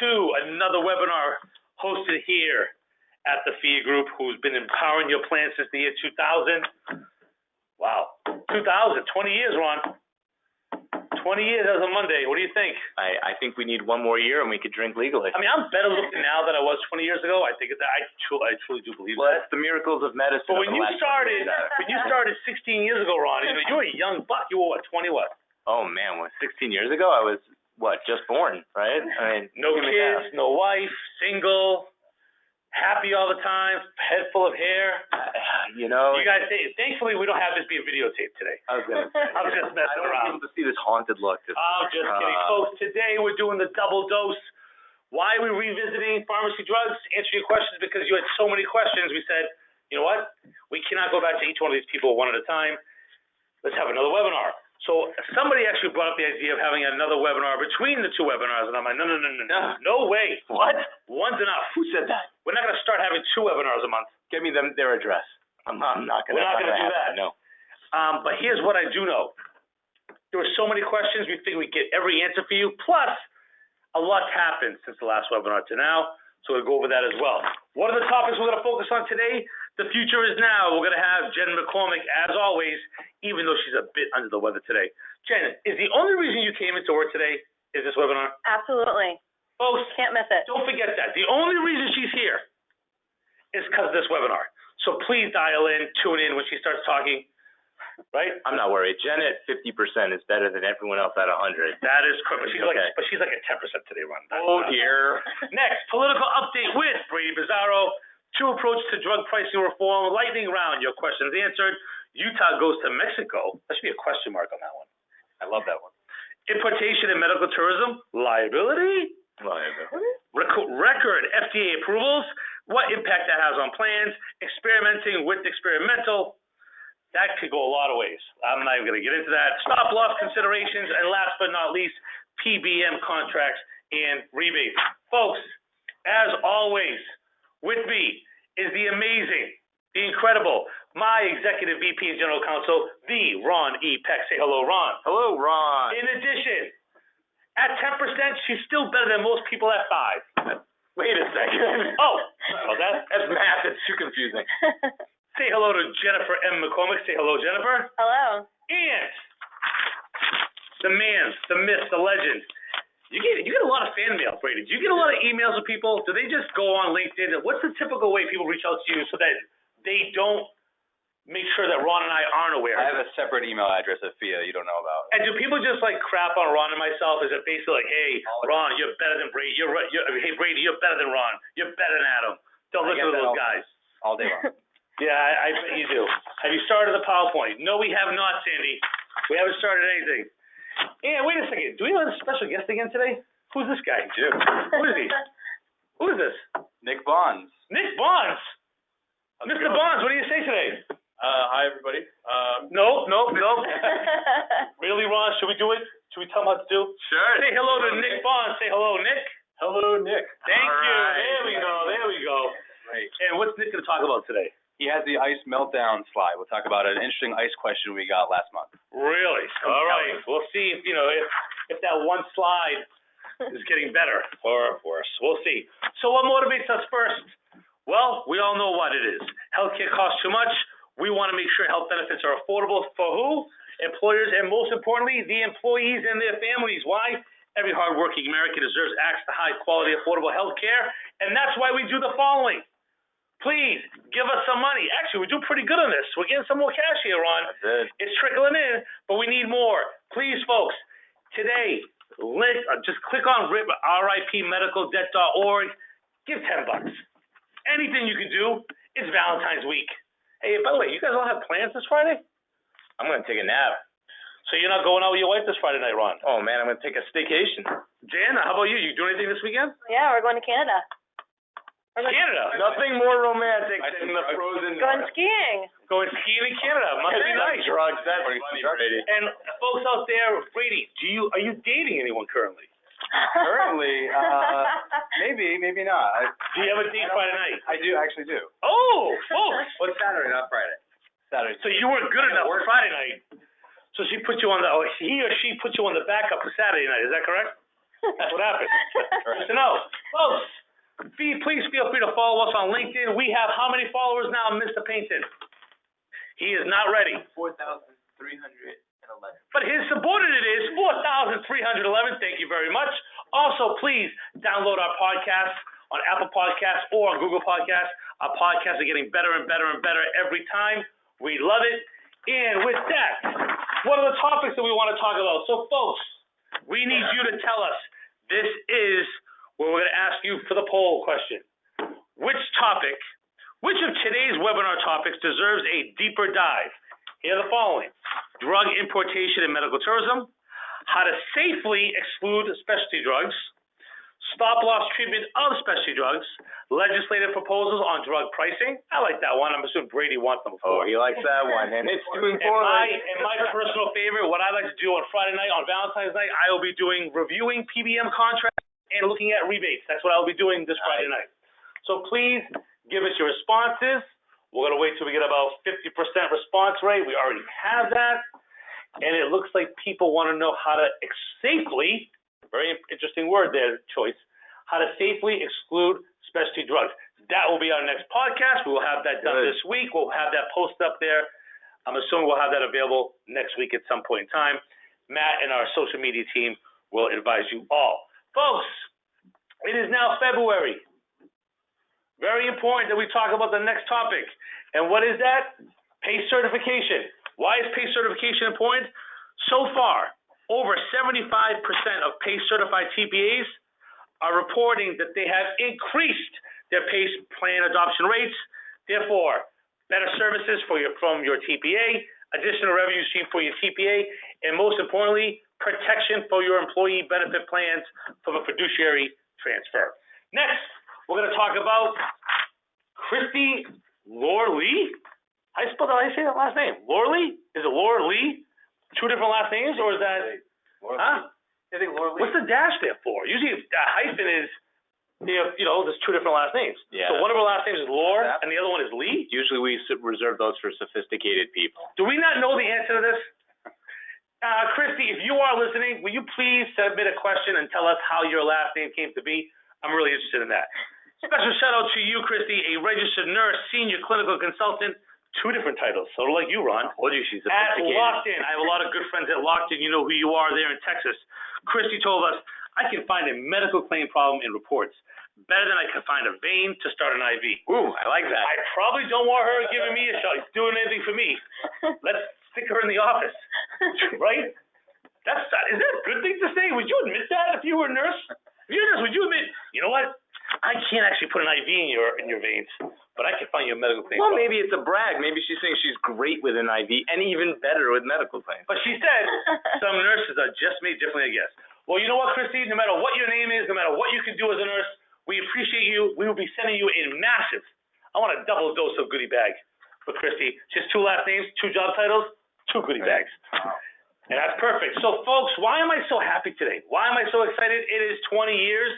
to another webinar hosted here at the Phia Group, who's been empowering your plan since the year 2000. Wow, 2000, 20 years, Ron. 20 years as of Monday. What do you think? I think we need one more year and we could drink legally. I mean, I'm better looking now than I was 20 years ago. I think I truly do believe well, that. it's the miracles of medicine. But when you started 16 years ago, Ron, you were a young buck. You were what, 20 what? Oh man, 16 years ago I was just born, right? I mean, no kids, no wife, single, happy all the time, head full of hair. You know. You guys say, thankfully we don't have this being videotaped today. I was gonna say. I'm just messing I don't around. want people to see this haunted look. I'm just kidding, folks. Today we're doing the double dose. Why are we revisiting pharmacy drugs? Answer your questions because you had so many questions. We said, you know what? We cannot go back to each one of these people one at a time. Let's have another webinar. So somebody actually brought up the idea of having another webinar between the two webinars, and I'm like, no way. What? One's enough. Who said that? We're not going to start having 2 webinars a month. Give me their address. I'm not going to. We're not going to do that. No. But here's what I do know. There were so many questions. We figured we'd get every answer for you. Plus, a lot's happened since the last webinar to now, so we'll go over that as well. What are the topics we're going to focus on today? The future is now. We're going to have Jen McCormick, as always, even though she's a bit under the weather today. Jen, is the only reason you came into work today is this webinar? Absolutely. Folks, can't miss it. Don't forget that. The only reason she's here is because of this webinar. So please dial in, tune in when she starts talking, right? I'm not worried. Jen at 50% is better than everyone else at 100. That is correct. But she's like at 10% today, Ron. Oh, dear. Next, political update with Brady Bizzarro. 2 approach to drug pricing reform. Lightning round. Your questions answered. Utah goes to Mexico. That should be a question mark on that one. I love that one. Importation and medical tourism. Liability. Record FDA approvals. What impact that has on plans. Experimenting with experimental. That could go a lot of ways. I'm not even going to get into that. Stop loss considerations. And last but not least, PBM contracts and rebates. Folks, as always, with me is the amazing, the incredible, my Executive VP and General Counsel, the Ron E. Peck. Say hello, Ron. Hello, Ron. In addition, at 10%, she's still better than most people at 5. Wait a second. Oh, that's math. It's too confusing. Say hello to Jennifer M. McCormick. Say hello, Jennifer. Hello. And the man, the myth, the legend. You get a lot of fan mail, Brady. Do you get a lot of emails of people? Do they just go on LinkedIn? What's the typical way people reach out to you so that they don't make sure that Ron and I aren't aware? I have a separate email address at Phia you don't know about. And do people just like crap on Ron and myself? Is it basically like, hey, Ron, you're better than Brady. Hey, Brady, you're better than Ron. You're better than Adam. Don't listen to those guys. All day long. Yeah, I bet you do. Have you started the PowerPoint? No, we have not, Sandy. We haven't started anything. And wait a second. Do we have a special guest again today? Who's this guy? Jim. Who is he? Who is this? Nick Bonds. Nick Bonds. Mr. Bonds, what do you say today? Hi, everybody. No. Really, Ron? Should we do it? Should we tell him what to do? Sure. Say hello to Nick Bonds. Say hello, Nick. Hello, Nick. Thank you. Right. There we go. Great. And what's Nick going to talk about today? He has the ice meltdown slide. We'll talk about an interesting ice question we got last month. Really? All right. We'll see if that one slide is getting better or worse. We'll see. So what motivates us first? Well, we all know what it is. Healthcare costs too much. We want to make sure health benefits are affordable for who? Employers, and most importantly, the employees and their families. Why? Every hardworking American deserves access to high-quality, affordable health care, and that's why we do the following. Please, give us some money. Actually, we do pretty good on this. We're getting some more cash here, Ron. That's it. It's trickling in, but we need more. Please, folks, today, just click on ripmedicaldebt.org. Give $10. Anything you can do. It's Valentine's week. Hey, by the way, you guys all have plans this Friday? I'm going to take a nap. So you're not going out with your wife this Friday night, Ron? Oh, man, I'm going to take a staycation. Jan, how about you? You doing anything this weekend? Yeah, we're going to Canada. Canada? Nothing more romantic than the frozen Going north. skiing. Going skiing in Canada. Must be nice. Drugs, that's funny, Brady. And folks out there, Brady, are you dating anyone currently? Currently, maybe not. Do you have a date Friday night? I actually do. Oh, folks. Well, it's Saturday, not Friday. Saturday. So you weren't good enough for Friday night. So he or she put you on the backup for Saturday night. Is that correct? That's what happened. Good to know. Folks, please feel free to follow us on LinkedIn. We have how many followers now, Mr. Painton? He is not ready. 4,311. But his subordinate is 4,311. Thank you very much. Also, please download our podcast on Apple Podcasts or on Google Podcasts. Our podcasts are getting better and better and better every time. We love it. And with that, what are the topics that we want to talk about? So, folks, we need you to tell us. This is where we're going to ask you for the poll question. Which of today's webinar topics deserves a deeper dive? Here are the following: drug importation and medical tourism, how to safely exclude specialty drugs, stop-loss treatment of specialty drugs, legislative proposals on drug pricing. I like that one. I'm assuming Brady wants them before. Oh, he likes that one, and it's doing poorly. And my personal favorite, what I like to do on Friday night, on Valentine's night, I will be reviewing PBM contracts and looking at rebates. That's what I'll be doing this Friday night. So please give us your responses. We're going to wait till we get about 50% response rate. We already have that. And it looks like people want to know how to safely, very interesting word there, choice, how to safely exclude specialty drugs. That will be our next podcast. We will have that done this week. We'll have that post up there. I'm assuming we'll have that available next week at some point in time. Matt and our social media team will advise you all. Folks, it is now February. Very important that we talk about the next topic. And what is that? PACE certification. Why is PACE certification important? So far, over 75% of PACE certified TPAs are reporting that they have increased their PACE plan adoption rates. Therefore, better services from your TPA, additional revenue stream for your TPA, and most importantly, protection for your employee benefit plans from a fiduciary transfer. Next, we're going to talk about Christy Lorley. How do I say that last name? Lorley? Is it Laura Lee? Two different last names, or is that? Huh? I think Laura Lee. What's the dash there for? Usually a hyphen is, there's two different last names. Yeah. So one of our last names is Laura, and the other one is Lee? Usually we reserve those for sophisticated people. Do we not know the answer to this? Christy, if you are listening, will you please submit a question and tell us how your last name came to be? I'm really interested in that. Special shout out to you, Christy, a registered nurse, senior clinical consultant, two different titles, sort of like you, Ron. Told you she's At sophisticated. Lockton. I have a lot of good friends at Lockton. You know who you are there in Texas. Christy told us, I can find a medical claim problem in reports better than I can find a vein to start an IV. Ooh, I like that. I probably don't want her giving me a shot, doing anything for me. Let's stick her in the office, right? Is that a good thing to say? Would you admit that if you were a nurse? If you're a nurse, would you admit, you know what? I can't actually put an IV in your veins, but I can find you a medical claim. Well, maybe it's a brag. Maybe she's saying she's great with an IV and even better with medical claims. But she said some nurses are just made differently, I guess. Well, you know what, Christy? No matter what your name is, no matter what you can do as a nurse, we appreciate you. We will be sending you a massive, I want a double dose of goodie bag for Christy. Just two last names, two job titles, two goodie bags. And that's perfect. So, folks, why am I so happy today? Why am I so excited? It is 20 years.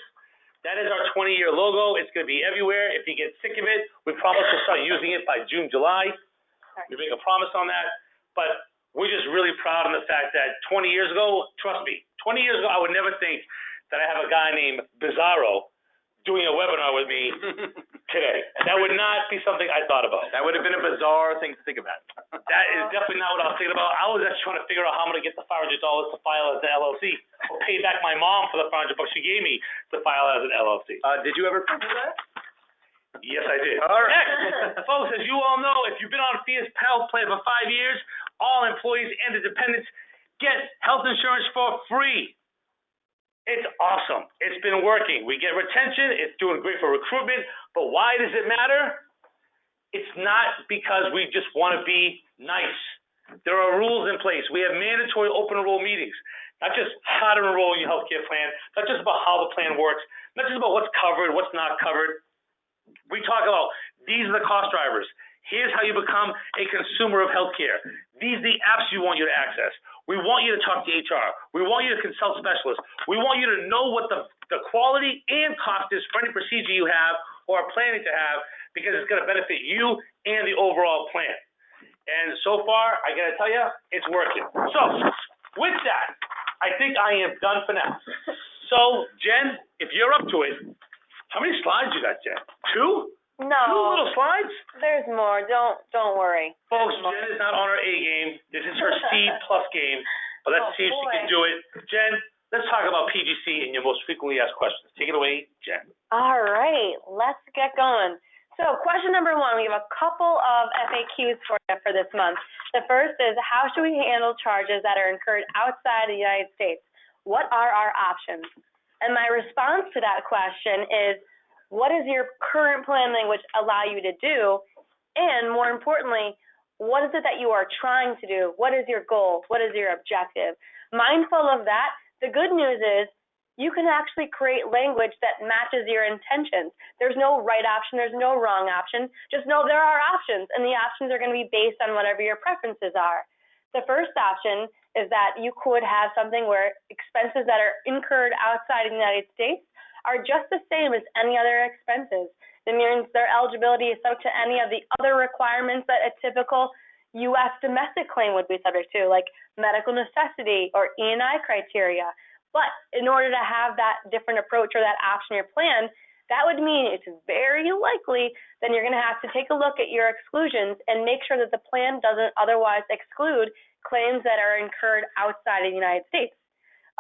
That is our 20-year logo. It's going to be everywhere. If you get sick of it, we promise to start using it by June, July. We make a promise on that. But we're just really proud of the fact that 20 years ago, trust me, 20 years ago, I would never think that I have a guy named Bizarro doing a webinar with me today. That would not be something I thought about. That would have been a bizarre thing to think about. That is definitely not what I was thinking about. I was actually trying to figure out how I'm going to get the $500 to file as an LLC, or pay back my mom for the $500 she gave me to file as an LLC. Did you ever think of that? Yes, I did. All right. Next, folks, as you all know, if you've been on Phia's Health Plan for 5 years, all employees and their dependents get health insurance for free. It's awesome. It's been working. We get retention. It's doing great for recruitment. But why does it matter? It's not because we just want to be nice. There are rules in place. We have mandatory open enroll meetings, not just how to enroll in your healthcare plan, not just about how the plan works, not just about what's covered, what's not covered. We talk about these are the cost drivers. Here's how you become a consumer of healthcare. These are the apps you want you to access. We want you to talk to HR. We want you to consult specialists. We want you to know what the quality and cost is for any procedure you have or are planning to have, because it's going to benefit you and the overall plan. And so far, I got to tell you, it's working. So with that, I think I am done for now. So, Jen, if you're up to it, how many slides you got, Jen? Two? No, 2 little slides? there's more. Don't worry. Folks, Jen is not on her A game. This is her C+ game. But let's Oh, see if she can boy. do it. Jen, let's talk about PGC and your most frequently asked questions. Take it away, Jen. All right, let's get going. So question number 1, we have a couple of FAQs for you for this month. The first is, how should we handle charges that are incurred outside the United States? What are our options? And my response to that question is, what does your current plan language allow you to do? And more importantly, what is it that you are trying to do? What is your goal? What is your objective? Mindful of that, the good news is you can actually create language that matches your intentions. There's no right option, there's no wrong option. Just know there are options, and the options are going to be based on whatever your preferences are. The first option is that you could have something where expenses that are incurred outside of the United States are just the same as any other expenses. That means their eligibility is subject to any of the other requirements that a typical U.S. domestic claim would be subject to, like medical necessity or E&I criteria. But in order to have that different approach or that option in your plan, that would mean it's very likely then you're going to have to take a look at your exclusions and make sure that the plan doesn't otherwise exclude claims that are incurred outside of the United States.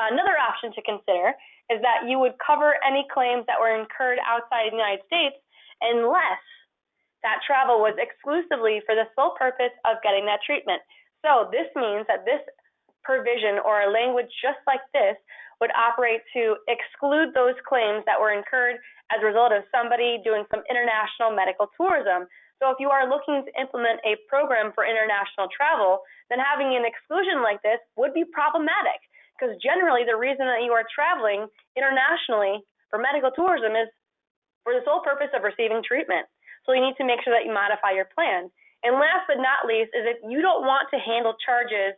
Another option to consider is that you would cover any claims that were incurred outside of the United States unless that travel was exclusively for the sole purpose of getting that treatment. So this means that this provision or a language just like this would operate to exclude those claims that were incurred as a result of somebody doing some international medical tourism. So if you are looking to implement a program for international travel, then having an exclusion like this would be problematic, because generally the reason that you are traveling internationally for medical tourism is for the sole purpose of receiving treatment. So you need to make sure that you modify your plan. And last but not least is, if you don't want to handle charges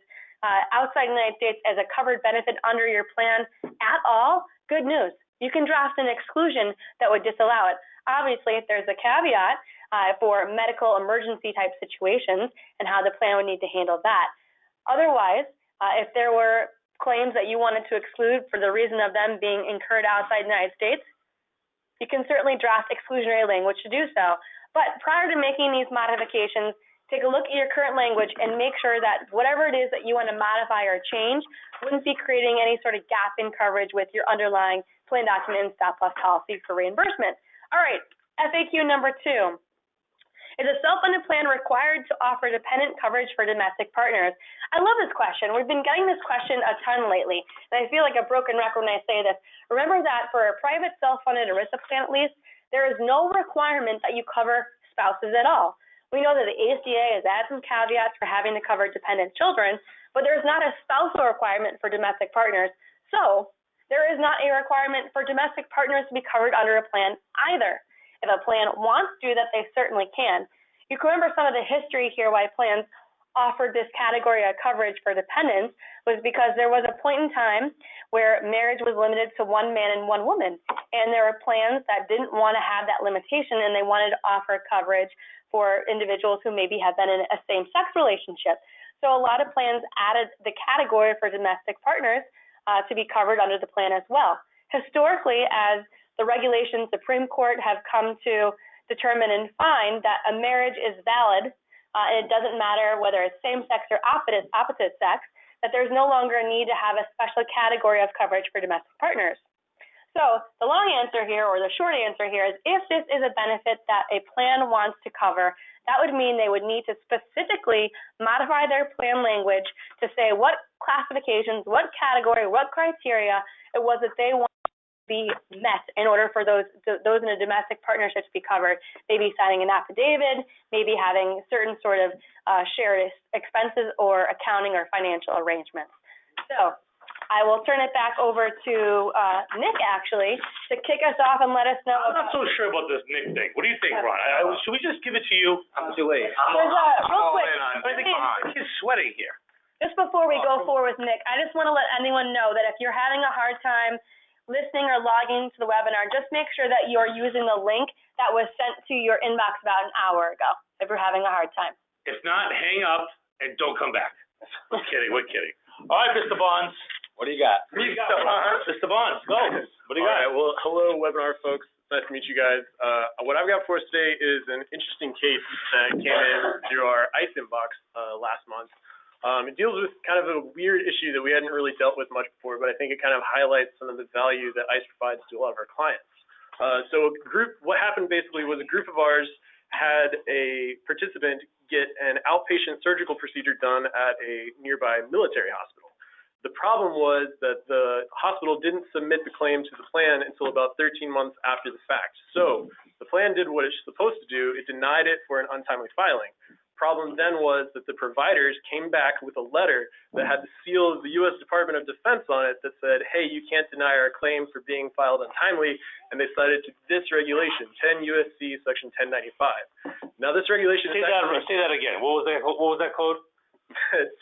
outside the United States as a covered benefit under your plan at all, good news. You can draft an exclusion that would disallow it. Obviously, there's a caveat for medical emergency type situations and how the plan would need to handle that. Otherwise, if there were claims that you wanted to exclude for the reason of them being incurred outside the United States, you can certainly draft exclusionary language to do so. But prior to making these modifications, take a look at your current language and make sure that whatever it is that you want to modify or change wouldn't be creating any sort of gap in coverage with your underlying plan document and stop-loss policy for reimbursement. All right, FAQ number 2. Is a self-funded plan required to offer dependent coverage for domestic partners? I love this question. We've been getting this question a ton lately, and I feel like a broken record when I say this. Remember that for a private self-funded ERISA plan, at least, there is no requirement that you cover spouses at all. We know that the ACA has added some caveats for having to cover dependent children, but there is not a spousal requirement for domestic partners. So there is not a requirement for domestic partners to be covered under a plan either. If a plan wants to do that, they certainly can. You can remember some of the history here why plans offered this category of coverage for dependents was because there was a point in time where marriage was limited to one man and one woman, and there were plans that didn't want to have that limitation, and they wanted to offer coverage for individuals who maybe have been in a same-sex relationship. So a lot of plans added the category for domestic partners to be covered under the plan as well. Historically, as the regulations, Supreme Court have come to determine and find that a marriage is valid, and it doesn't matter whether it's same-sex or opposite sex, that there's no longer a need to have a special category of coverage for domestic partners. So the long answer here, or the short answer here, is if this is a benefit that a plan wants to cover, that would mean they would need to specifically modify their plan language to say what classifications, what category, what criteria it was that they want be met in order for those in a domestic partnership to be covered. Maybe signing an affidavit, maybe having certain sort of shared expenses or accounting or financial arrangements. So I will turn it back over to Nick, actually, to kick us off and let us know. I'm not so sure about this Nick thing. What do you think, Ron? Should we just give it to you? I'm too late. Real quick, I think he's sweating here. just before we go forward with Nick, I just want to let anyone know that if you're having a hard time listening or logging to the webinar, just make sure that you're using the link that was sent to your inbox about an hour ago, if you're having a hard time. If not, hang up and don't come back. We're kidding. All right, Mr. Bonds, What do you got? Mr. Bonds, go. What do you got? All right, well, hello, webinar folks. Nice to meet you guys. What I've got for us today is an interesting case that came in through our ICE inbox last month. It deals with kind of a weird issue that we hadn't really dealt with much before, but I think it kind of highlights some of the value that ICE provides to a lot of our clients. What happened basically was a group of ours had a participant get an outpatient surgical procedure done at a nearby military hospital. The problem was that the hospital didn't submit the claim to the plan until about 13 months after the fact. So the plan did what it's supposed to do. It denied it for an untimely filing. Problem then was that the providers came back with a letter that had the seal of the U.S. Department of Defense on it that said, hey, you can't deny our claim for being filed untimely, and they cited to this regulation, 10 U.S.C. Section 1095. Now this regulation Say that again. What was that code?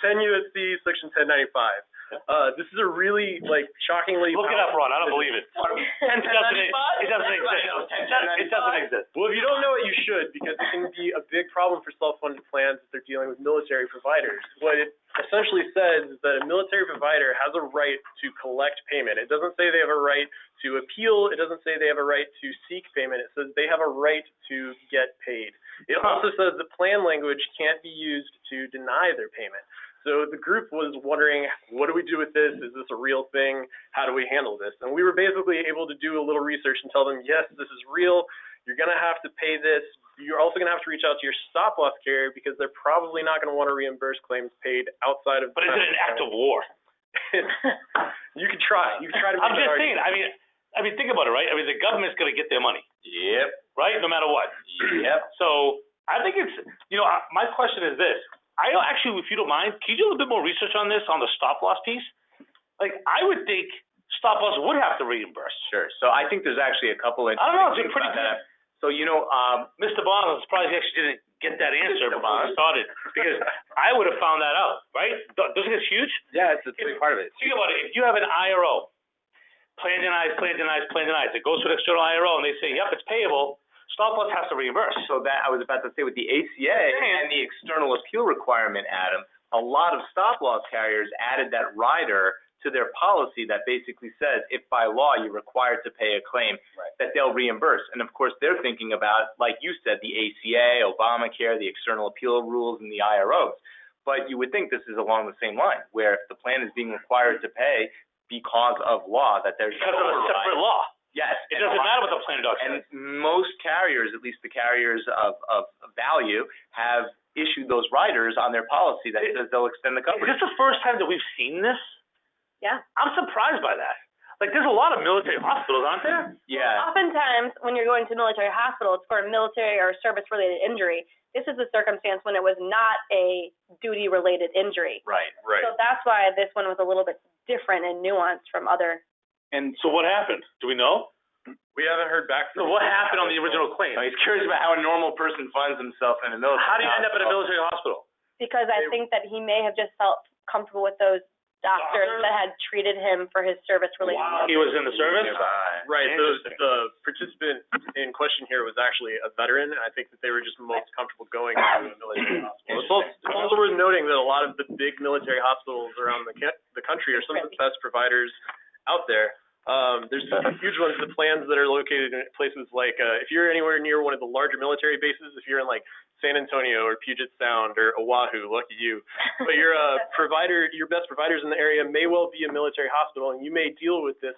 10 U.S.C. Section 1095. This is a really, shockingly... Look it up, Ron. I don't believe it. It doesn't exist. It doesn't exist. Well, if you don't know it, you should, because it can be a big problem for self-funded plans if they're dealing with military providers. What it essentially says is that a military provider has a right to collect payment. It doesn't say they have a right to appeal. It doesn't say they have a right to seek payment. It says they have a right to get paid. It also says that plan language can't be used to deny their payment. So the group was wondering, what do we do with this? Is this a real thing? How do we handle this? And we were basically able to do a little research and tell them, yes, this is real. You're going to have to pay this. You're also going to have to reach out to your stop-loss carrier because they're probably not going to want to reimburse claims paid outside of... But is it an act of war? You could try. You could try to make I'm just saying, I mean, think about it, right? I mean, the government's going to get their money. Yep. Right? No matter what. Yep. So I think it's, my question is this. I actually, if you don't mind, can you do a little bit more research on this, on the stop-loss piece? I would think stop-loss would have to reimburse. Sure. So I think there's actually a couple of... I don't know, it's pretty good. So, Mr. Bond, I'm surprised he actually didn't get that answer before we started, because I would have found that out, right? Doesn't it huge? Yeah, it's a big part of it. Think about it. If you have an IRO, plan denies, it goes to an external IRO, and they say, yep, it's payable, stop-loss has to reimburse. So that I was about to say, with the ACA and the external appeal requirement, Adam, a lot of stop-loss carriers added that rider to their policy that basically says if by law you're required to pay a claim, that they'll reimburse. And of course they're thinking about, like you said, the ACA, Obamacare, the external appeal rules, and the IROs. But you would think this is along the same line, where if the plan is being required to pay because of law, that there's because of a separate law. Yes. It doesn't matter what the plan does. And most carriers, at least the carriers of value, have issued those riders on their policy that says they'll extend the coverage. Is this the first time that we've seen this? Yeah. I'm surprised by that. There's a lot of military hospitals, aren't there? Yeah. Oftentimes, when you're going to a military hospital, it's for a military or service-related injury. This is a circumstance when it was not a duty-related injury. Right. So that's why this one was a little bit different and nuanced from other. And so what happened? Do we know? We haven't heard back from... So what happened on the original claim? He's curious about how a normal person finds himself in a military How do you end up in a hospital. military hospital? Because I think that he may have just felt comfortable with those doctors that had treated him for his service-related. Wow. He was in the service? Right. The participant in question here was actually a veteran, and I think that they were just most comfortable going to a military hospital. It's also worth noting that a lot of the big military hospitals around the country are some of the best providers out there. There's some huge ones, the plans that are located in places like, if you're anywhere near one of the larger military bases, if you're in San Antonio or Puget Sound or Oahu, lucky you. But your best providers in the area may well be a military hospital, and you may deal with this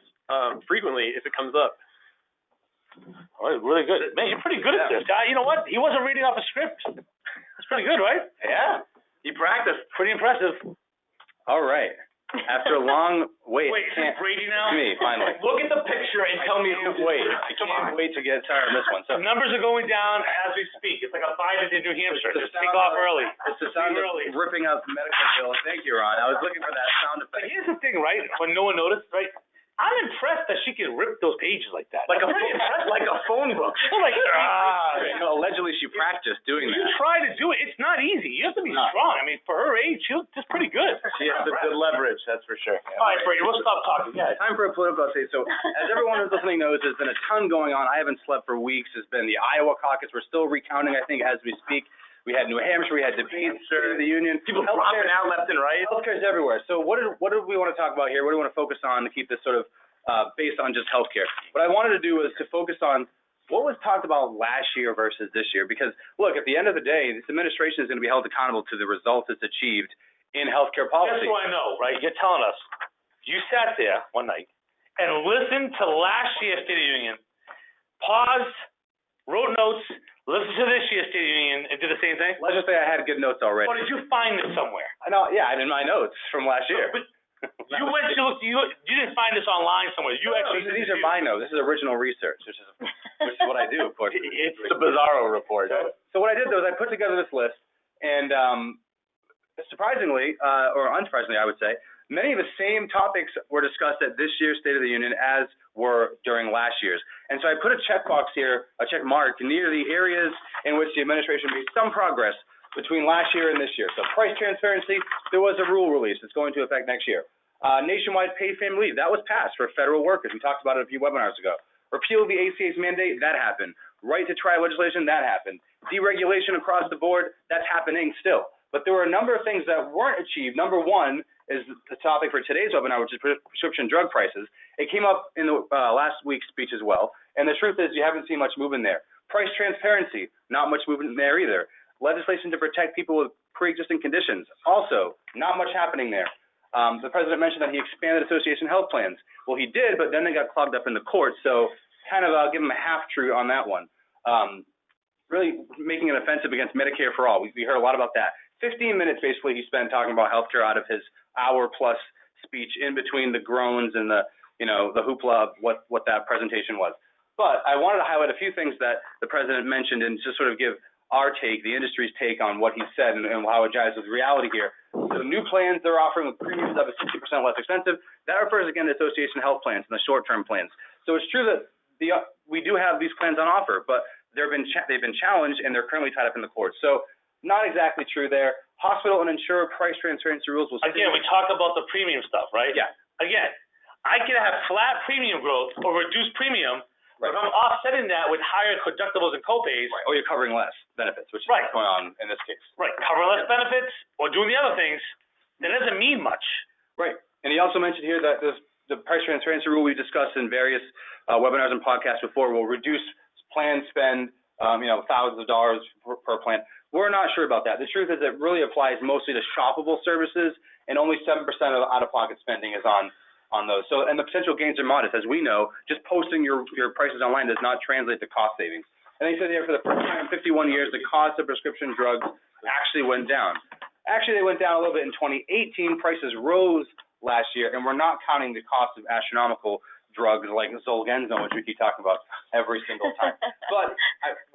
frequently if it comes up. All right, really good. Man, you're pretty good at this. You know what? He wasn't reading off a script. That's pretty good, right? Yeah. He practiced. Pretty impressive. All right. After a long wait. Wait, is it Brady now? To me, finally. Look at the picture and tell me who. Wait. I can't wait to get started on this one. So the numbers are going down as we speak. It's like a 5 in New Hampshire. Just take off early. It's the sound of ripping out the medical bill. Thank you, Ron. I was looking for that sound effect. Here's the thing, right? When no one noticed, right? I'm impressed that she can rip those pages like that. Like a phone book. Allegedly she practiced doing that. You try to do it. It's not easy. You have to be strong. I mean, for her age, she's just pretty good. She has good leverage, that's for sure. Yeah. All right, Brady, we'll stop talking. Yeah. Time for a political update. So, as everyone who's listening knows, there's been a ton going on. I haven't slept for weeks. There's been the Iowa caucus. We're still recounting, I think, as we speak. We had New Hampshire, we had debates, State of the Union. People dropping out left and right. Healthcare is everywhere. So what do we want to talk about here? What do we want to focus on to keep this sort of based on just healthcare? What I wanted to do was to focus on what was talked about last year versus this year. Because, look, at the end of the day, this administration is going to be held accountable to the results it's achieved in healthcare policy. That's what I know, right? You're telling us, you sat there one night and listened to last year's State of the Union, paused, wrote notes, listened to this year's State of the Union, and did the same thing? Let's just say I had good notes already. Or did you find it somewhere? I know, yeah, I'm in my notes from last year. But you went to look, you didn't find this online somewhere. You actually. These are my notes. This is original research, which is what I do, of course. It's the Bizarro report. So what I did, though, is I put together this list, and surprisingly, or unsurprisingly, I would say, many of the same topics were discussed at this year's State of the Union as were during last year's. And so I put a checkbox here, a check mark, near the areas in which the administration made some progress between last year and this year. So price transparency, there was a rule release that's going to affect next year. Nationwide paid family leave, that was passed for federal workers. We talked about it a few webinars ago. Repeal of the ACA's mandate, that happened. Right to try legislation, that happened. Deregulation across the board, that's happening still. But there were a number of things that weren't achieved. Number one is the topic for today's webinar, which is prescription drug prices. It came up in the last week's speech as well. And the truth is you haven't seen much movement there. Price transparency, not much movement there either. Legislation to protect people with pre-existing conditions, also not much happening there. The president mentioned that he expanded association health plans. Well, he did, but then they got clogged up in the courts, so kind of give him a half-truth on that one. Really making an offensive against Medicare for all. We heard a lot about that. 15 minutes, basically, he spent talking about healthcare out of his hour-plus speech in between the groans and the hoopla of what that presentation was. But I wanted to highlight a few things that the president mentioned and just sort of give our take, the industry's take on what he said and how it jives with reality here. So new plans they're offering with premiums up to 60% less expensive. That refers again to association health plans and the short-term plans. So it's true that we do have these plans on offer, but they've been challenged and they're currently tied up in the courts. So not exactly true there. Hospital and insurer price transparency rules will again, we talk about the premium stuff, right? Yeah. Again, I can have flat premium growth or reduced premium. Right. If I'm offsetting that with higher deductibles and copays. Right. Or you're covering less benefits, which is right. what's going on in this case. Right. Covering less benefits or doing the other things, that doesn't mean much. Right. And he also mentioned here that the price transparency rule we discussed in various webinars and podcasts before will reduce plan spend, thousands of dollars per plan. We're not sure about that. The truth is it really applies mostly to shoppable services, and only 7% of out-of-pocket spending is on those. So, and the potential gains are modest. As we know, just posting your prices online does not translate to cost savings. And they said here for the first time in 51 years, the cost of prescription drugs actually went down. Actually, they went down a little bit in 2018. Prices rose last year, and we're not counting the cost of astronomical drugs like Zolgensma, which we keep talking about every single time. But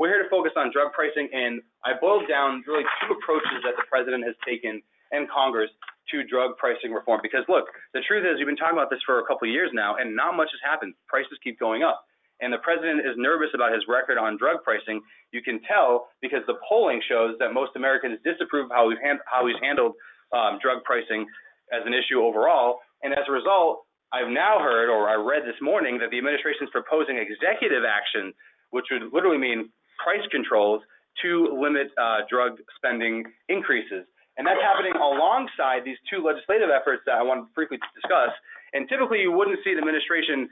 we're here to focus on drug pricing, and I boiled down really two approaches that the president has taken and Congress to drug pricing reform. Because look, the truth is we've been talking about this for a couple of years now, and not much has happened. Prices keep going up. And the president is nervous about his record on drug pricing. You can tell because the polling shows that most Americans disapprove of how he's handled drug pricing as an issue overall. And as a result, I've now heard, or I read this morning, that the administration is proposing executive action, which would literally mean price controls to limit drug spending increases. And that's happening alongside these two legislative efforts that I want to briefly discuss. And typically you wouldn't see the administration,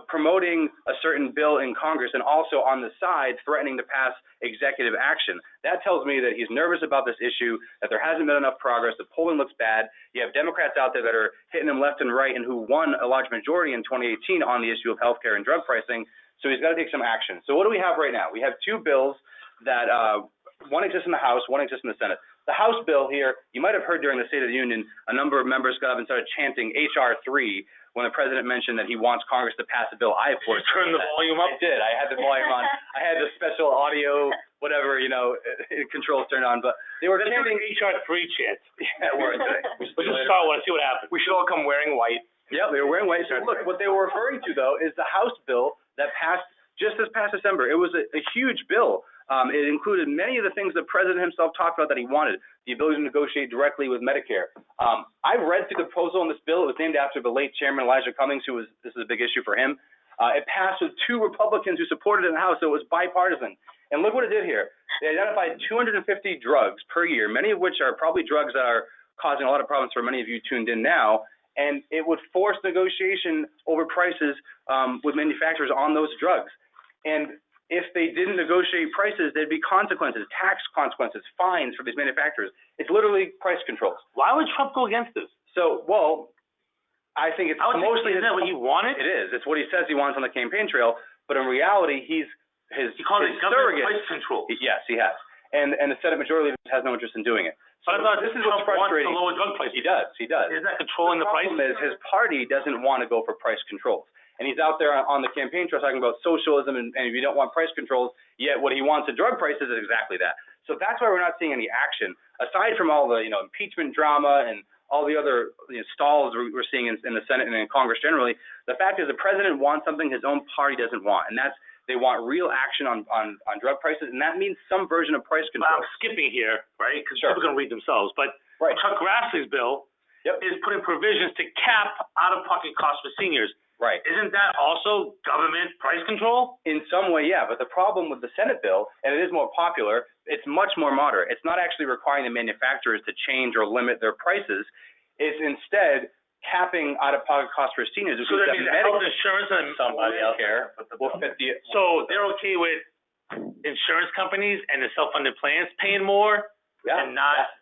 promoting a certain bill in Congress and also on the side threatening to pass executive action. That tells me that he's nervous about this issue, that there hasn't been enough progress, the polling looks bad. You have Democrats out there that are hitting him left and right and who won a large majority in 2018 on the issue of healthcare and drug pricing. So he's got to take some action. So what do we have right now? We have two bills that one exists in the House, one exists in the Senate. The House bill here, you might have heard during the State of the Union, a number of members got up and started chanting H.R. 3 when the president mentioned that he wants Congress to pass a bill. I, of course, turned the volume up. I did. I had the volume on. I had the special audio, whatever, controls turned on. But they were chanting H.R. 3 chants. Yeah, we're today. We'll just start one and see what happens. We should all come wearing white. Yeah, they were wearing white. So look, what they were referring to, though, is the House bill that passed just this past December. It was a huge bill. It included many of the things the president himself talked about that he wanted, the ability to negotiate directly with Medicare. I read through the proposal in this bill. It was named after the late Chairman Elijah Cummings, this is a big issue for him. It passed with 2 Republicans who supported it in the House, so it was bipartisan. And look what it did here. They identified 250 drugs per year, many of which are probably drugs that are causing a lot of problems for many of you tuned in now, and it would force negotiation over prices with manufacturers on those drugs. And if they didn't negotiate prices, there'd be consequences, tax consequences, fines for these manufacturers. It's literally price controls. Why would Trump go against this? So, well, I think it's mostly isn't that what he wanted? It is. It's what he says he wants on the campaign trail, but in reality, he called it government surrogate. price control. Yes, he has. And the Senate majority leader has no interest in doing it. So But I thought this is Trump what's frustrating. wants to lower drug prices. He does. Isn't that controlling the price? The problem is his party doesn't want to go for price controls. And he's out there on the campaign trail talking about socialism and if you don't want price controls, yet what he wants in drug prices is exactly that. So that's why we're not seeing any action. Aside from all the, impeachment drama and all the other stalls we're seeing in the Senate and in Congress generally, the fact is the president wants something his own party doesn't want, and that's they want real action on drug prices, and that means some version of price control. Well, I'm skipping here, right, because people can read themselves, but Chuck Grassley's bill is putting provisions to cap out-of-pocket costs for seniors. Right. Isn't that also government price control? In some way, yeah, but the problem with the Senate bill, and it is more popular, it's much more moderate. It's not actually requiring the manufacturers to change or limit their prices. It's instead capping out-of-pocket costs for seniors. So that means health insurance and somebody else care will fit the. So they're okay with insurance companies and the self-funded plans paying more? Yeah, and not.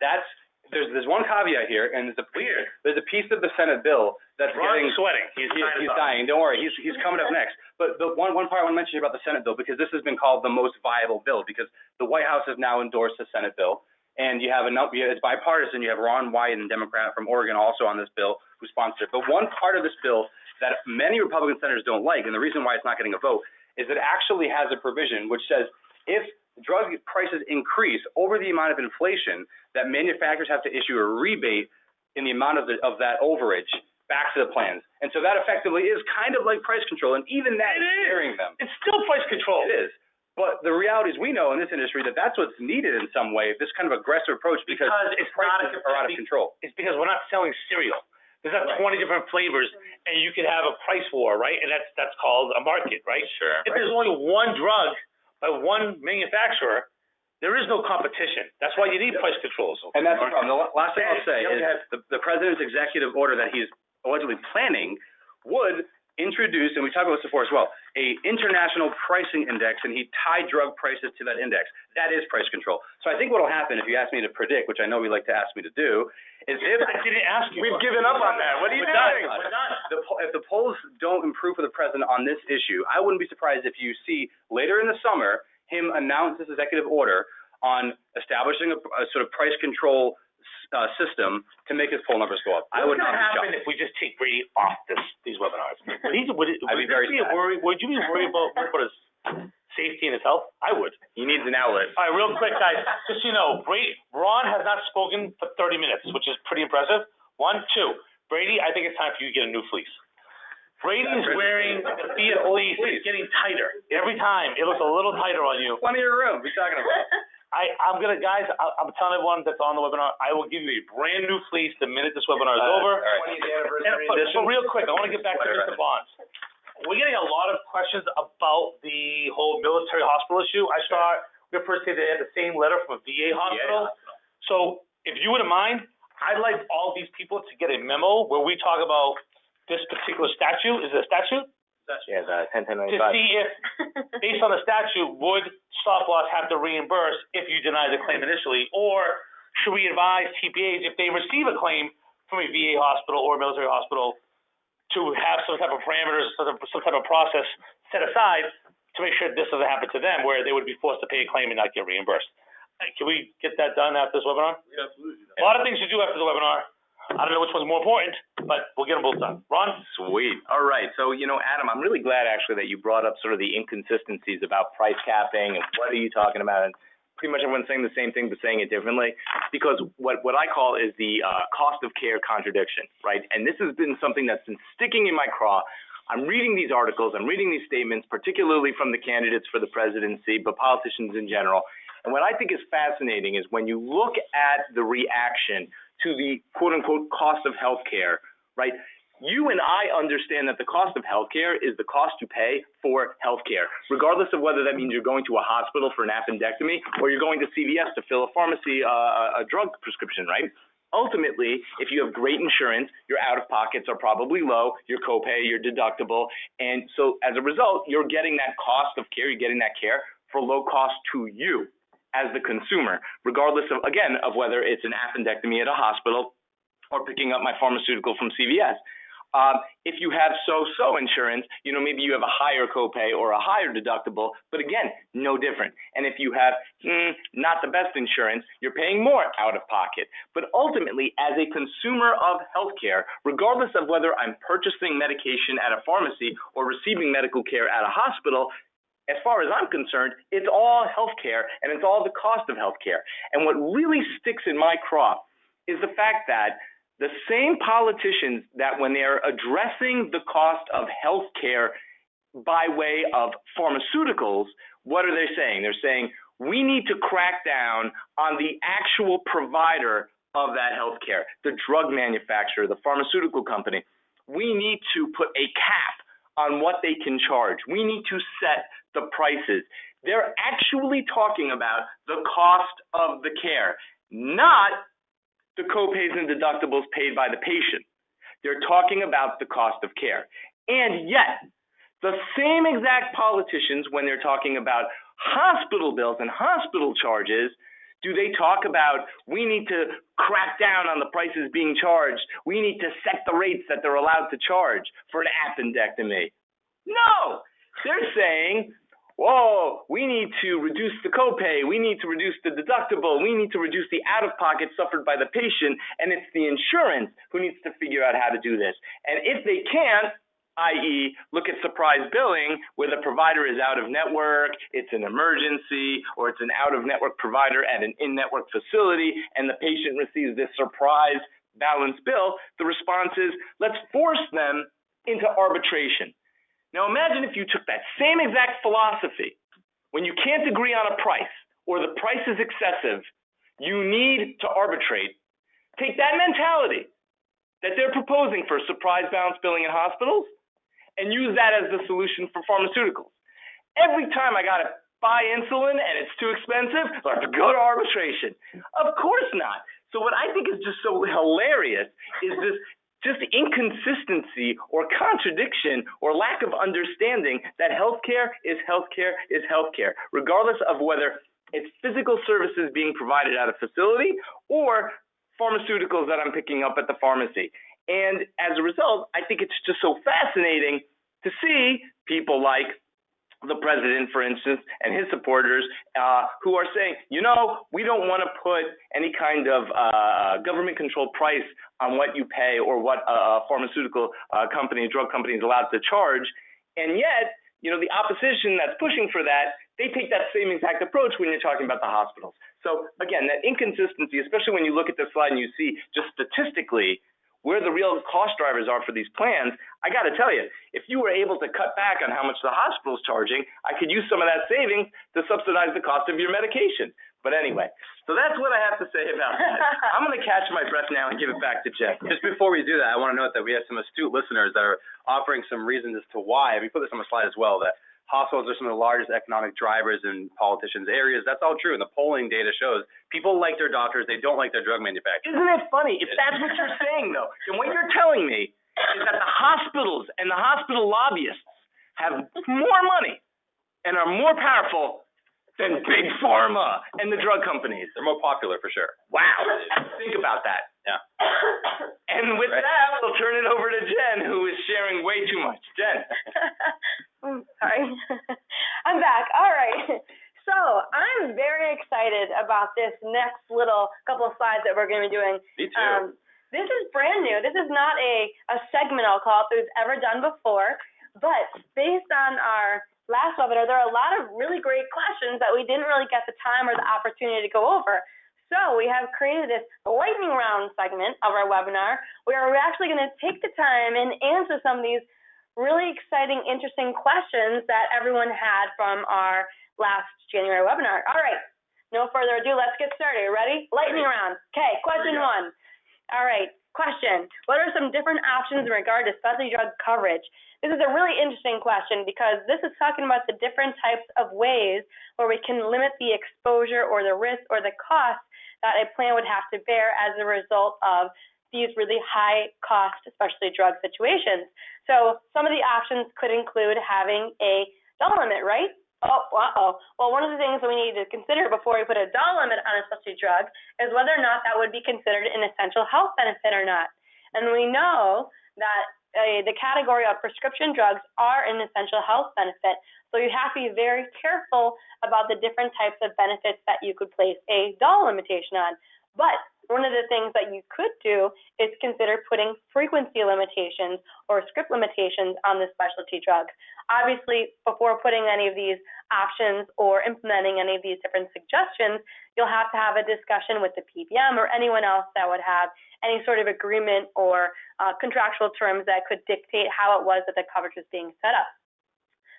There's one caveat here, and there's a piece of the Senate bill that's Ron's sweating. He's dying. Don't worry, he's coming up next. But the one part I want to mention about the Senate bill, because this has been called the most viable bill, because the White House has now endorsed the Senate bill, and you have it's bipartisan. You have Ron Wyden, Democrat from Oregon, also on this bill who sponsored it. But one part of this bill that many Republican senators don't like, and the reason why it's not getting a vote, is it actually has a provision which says if drug prices increase over the amount of inflation, that manufacturers have to issue a rebate in the amount of that overage back to the plans. And so that effectively is kind of like price control, and even that is scaring them. It's still price control. It is. But the reality is we know in this industry that that's what's needed in some way, this kind of aggressive approach, because it's prices are out of control. It's because we're not selling cereal. There's not 20 different flavors, and you could have a price war, right? And that's called a market, right? Sure. If there's only one drug by one manufacturer, there is no competition. That's why you need price controls. And that's the problem. The last thing I'll say is the president's executive order that he's allegedly planning would introduce, and we talked about this before as well, a international pricing index, and he tied drug prices to that index. That is price control. So I think what will happen, if you ask me to predict, which I know you like to ask me to do, is if I didn't ask you. We've given up on that. What are you doing? We're done. If the polls don't improve for the president on this issue, I wouldn't be surprised if you see later in the summer him announce this executive order on establishing a sort of price control system to make his poll numbers go up. I would not be shocked. What's going to happen if we just take Brady off these webinars? Would you be worried about his safety and his health? I would. He needs an outlet. All right, real quick, guys. Just so you know, Ron has not spoken for 30 minutes, which is pretty impressive. 1, 2. Brady, I think it's time for you to get a new fleece. Brady's wearing the Phia fleece. It's getting tighter. Every time, it looks a little tighter on you. Plenty of room. What are you talking about? I'm telling everyone that's on the webinar, I will give you a brand new fleece the minute this webinar is over. 20th anniversary But edition. real quick, I want to get back to Mr. Bonds. We're getting a lot of questions about the whole military hospital issue. I saw we first say they had the same letter from a VA hospital. So if you wouldn't mind, I'd like all these people to get a memo where we talk about this particular statute. Is it a statute? Yeah, 1095. To see if, based on the statute, would stop loss have to reimburse if you deny the claim initially, or should we advise TPAs if they receive a claim from a VA hospital or a military hospital to have some type of parameters, some type of process set aside to make sure this doesn't happen to them, where they would be forced to pay a claim and not get reimbursed? Can we get that done after this webinar? Yeah, absolutely. A lot of things to do after the webinar. I don't know which one's more important, but we'll get them both done. Ron? Sweet. All right. So, Adam, I'm really glad actually that you brought up sort of the inconsistencies about price capping and what are you talking about. And pretty much everyone's saying the same thing but saying it differently, because what I call is the cost of care contradiction, right? And this has been something that's been sticking in my craw. I'm reading these articles, I'm reading these statements, particularly from the candidates for the presidency, but politicians in general. And what I think is fascinating is when you look at the reaction to the quote-unquote cost of health care, right? you and I understand that the cost of healthcare is the cost you pay for healthcare, regardless of whether that means you're going to a hospital for an appendectomy or you're going to CVS to fill a drug prescription, right? Ultimately, if you have great insurance, your out-of-pockets are probably low, your copay, your deductible, and so as a result, you're getting that cost of care, you're getting that care for low cost to you as the consumer, regardless of, again, of whether it's an appendectomy at a hospital or picking up my pharmaceutical from CVS. If you have so-so insurance, maybe you have a higher copay or a higher deductible, but again, no different. And if you have not the best insurance, you're paying more out of pocket. But ultimately, as a consumer of healthcare, regardless of whether I'm purchasing medication at a pharmacy or receiving medical care at a hospital, as far as I'm concerned, it's all healthcare and it's all the cost of healthcare. And what really sticks in my craw is the fact that the same politicians that when they're addressing the cost of health care by way of pharmaceuticals, what are they saying? They're saying, we need to crack down on the actual provider of that health care, the drug manufacturer, the pharmaceutical company. We need to put a cap on what they can charge. We need to set the prices. They're actually talking about the cost of the care, not the copays and deductibles paid by the patient. They're talking about the cost of care. And yet, the same exact politicians, when they're talking about hospital bills and hospital charges, do they talk about, we need to crack down on the prices being charged, we need to set the rates that they're allowed to charge for an appendectomy? No! They're saying, whoa, we need to reduce the copay, we need to reduce the deductible, we need to reduce the out-of-pocket suffered by the patient, and it's the insurance who needs to figure out how to do this. And if they can't, i.e., look at surprise billing, where the provider is out of network, it's an emergency, or it's an out-of-network provider at an in-network facility, and the patient receives this surprise balance bill, the response is, let's force them into arbitration. Now imagine if you took that same exact philosophy, when you can't agree on a price, or the price is excessive, you need to arbitrate. Take that mentality that they're proposing for surprise balance billing in hospitals, and use that as the solution for pharmaceuticals. Every time I gotta buy insulin and it's too expensive, I have to go to arbitration. Of course not. So what I think is just so hilarious is this just inconsistency or contradiction or lack of understanding that healthcare is healthcare is healthcare, regardless of whether it's physical services being provided at a facility or pharmaceuticals that I'm picking up at the pharmacy. And as a result, I think it's just so fascinating to see people like the president, for instance, and his supporters who are saying, we don't want to put any kind of government-controlled price on what you pay or what a pharmaceutical company, drug company is allowed to charge. And yet, the opposition that's pushing for that, they take that same exact approach when you're talking about the hospitals. So again, that inconsistency, especially when you look at this slide and you see just statistically where the real cost drivers are for these plans, I got to tell you, if you were able to cut back on how much the hospital's charging, I could use some of that savings to subsidize the cost of your medication. But anyway, so that's what I have to say about that. I'm going to catch my breath now and give it back to Jeff. Just before we do that, I want to note that we have some astute listeners that are offering some reasons as to why. We put this on the slide as well, that hospitals are some of the largest economic drivers in politicians' areas. That's all true, and the polling data shows people like their doctors, they don't like their drug manufacturers. Isn't it funny? If that's what you're saying, though, then what you're telling me is that the hospitals and the hospital lobbyists have more money and are more powerful than big pharma and the drug companies. They're more popular, for sure. Wow. Think about that. Yeah. And with that, we'll turn it over to Jen, who is sharing way too much. Jen. Sorry. I'm back. All right. So I'm very excited about this next little couple of slides that we're going to be doing. Me too. This is brand new. This is not a segment, I'll call it, that we've ever done before. But based on our last webinar, there are a lot of really great questions that we didn't really get the time or the opportunity to go over. So we have created this lightning round segment of our webinar where we're actually going to take the time and answer some of these really exciting, interesting questions that everyone had from our last January webinar. All right, no further ado, let's get started. Ready? Lightning round. Okay, question one. All right, question. What are some different options in regard to specialty drug coverage? This is a really interesting question because this is talking about the different types of ways where we can limit the exposure or the risk or the cost that a plan would have to bear as a result of these really high cost specialty drug situations. So some of the options could include having a dollar limit, right? Well, one of the things that we need to consider before we put a dollar limit on a specialty drug is whether or not that would be considered an essential health benefit or not. And we know that the category of prescription drugs are an essential health benefit, so you have to be very careful about the different types of benefits that you could place a dollar limitation on. But one of the things that you could do is consider putting frequency limitations or script limitations on the specialty drugs. Obviously, before putting any of these options or implementing any of these different suggestions, you'll have to have a discussion with the PBM or anyone else that would have any sort of agreement or contractual terms that could dictate how it was that the coverage was being set up.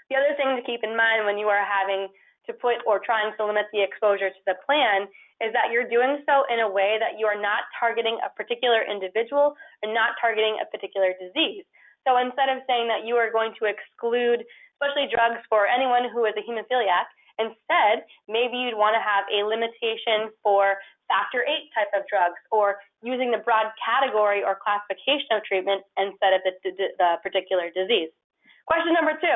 The other thing to keep in mind when you are having to put or trying to limit the exposure to the plan is that you're doing so in a way that you are not targeting a particular individual or not targeting a particular disease. So instead of saying that you are going to exclude specialty drugs for anyone who is a hemophiliac, instead, maybe you'd want to have a limitation for factor VIII type of drugs or using the broad category or classification of treatment instead of the particular disease. Question number 2.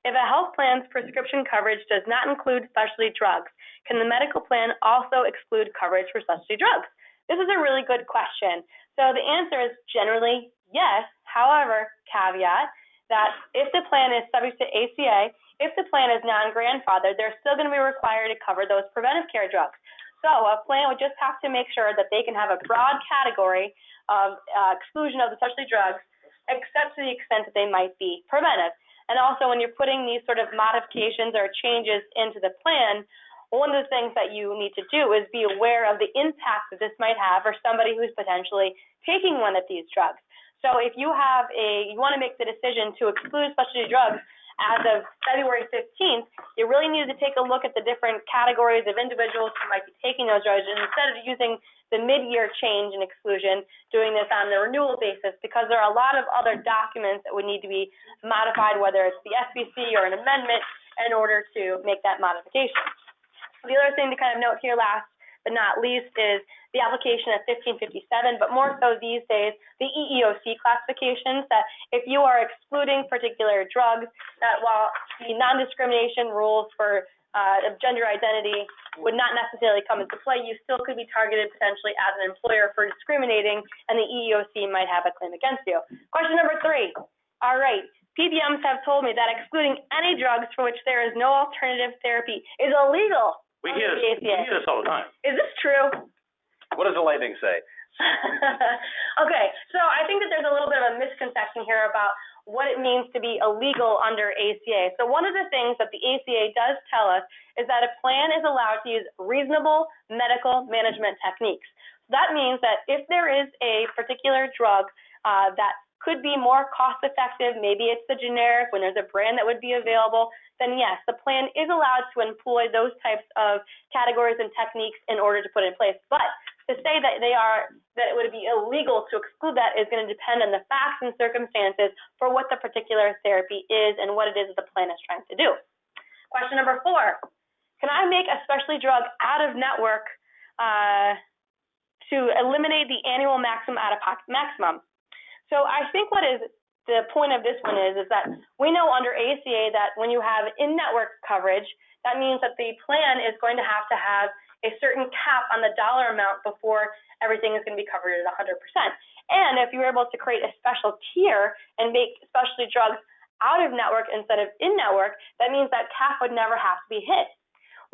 If a health plan's prescription coverage does not include specialty drugs, can the medical plan also exclude coverage for specialty drugs? This is a really good question. So the answer is generally yes. However, caveat that if the plan is subject to ACA, if the plan is non-grandfathered, they're still going to be required to cover those preventive care drugs. So a plan would just have to make sure that they can have a broad category of exclusion of the specialty drugs, except to the extent that they might be preventive. And also, when you're putting these sort of modifications or changes into the plan, one of the things that you need to do is be aware of the impact that this might have for somebody who's potentially taking one of these drugs. So if you want to make the decision to exclude specialty drugs as of February 15th, you really need to take a look at the different categories of individuals who might be taking those drugs, and instead of using the mid-year change and exclusion, doing this on the renewal basis, because there are a lot of other documents that would need to be modified, whether it's the SBC or an amendment, in order to make that modification. The other thing to kind of note here last but not least is the application of 1557, but more so these days, the EEOC classifications, that if you are excluding particular drugs, that while the non-discrimination rules for gender identity would not necessarily come into play, you still could be targeted potentially as an employer for discriminating, and the EEOC might have a claim against you. Question number 3. All right. PBMs have told me that excluding any drugs for which there is no alternative therapy is illegal. We hear this all the time. Is this true? What does the lightning say? Okay, so I think that there's a little bit of a misconception here about what it means to be illegal under ACA. So one of the things that the ACA does tell us is that a plan is allowed to use reasonable medical management techniques. So that means that if there is a particular drug that could be more cost effective, maybe it's the generic when there's a brand that would be available, then yes, the plan is allowed to employ those types of categories and techniques in order to put it in place. But to say that that it would be illegal to exclude that is going to depend on the facts and circumstances for what the particular therapy is and what it is that the plan is trying to do. Question number 4, can I make a specialty drug out of network to eliminate the annual maximum out-of-pocket maximum? So I think what is the point of this one is that we know under ACA that when you have in-network coverage, that means that the plan is going to have a certain cap on the dollar amount before everything is going to be covered at 100%. And if you're able to create a special tier and make specialty drugs out of network instead of in-network, that means that cap would never have to be hit.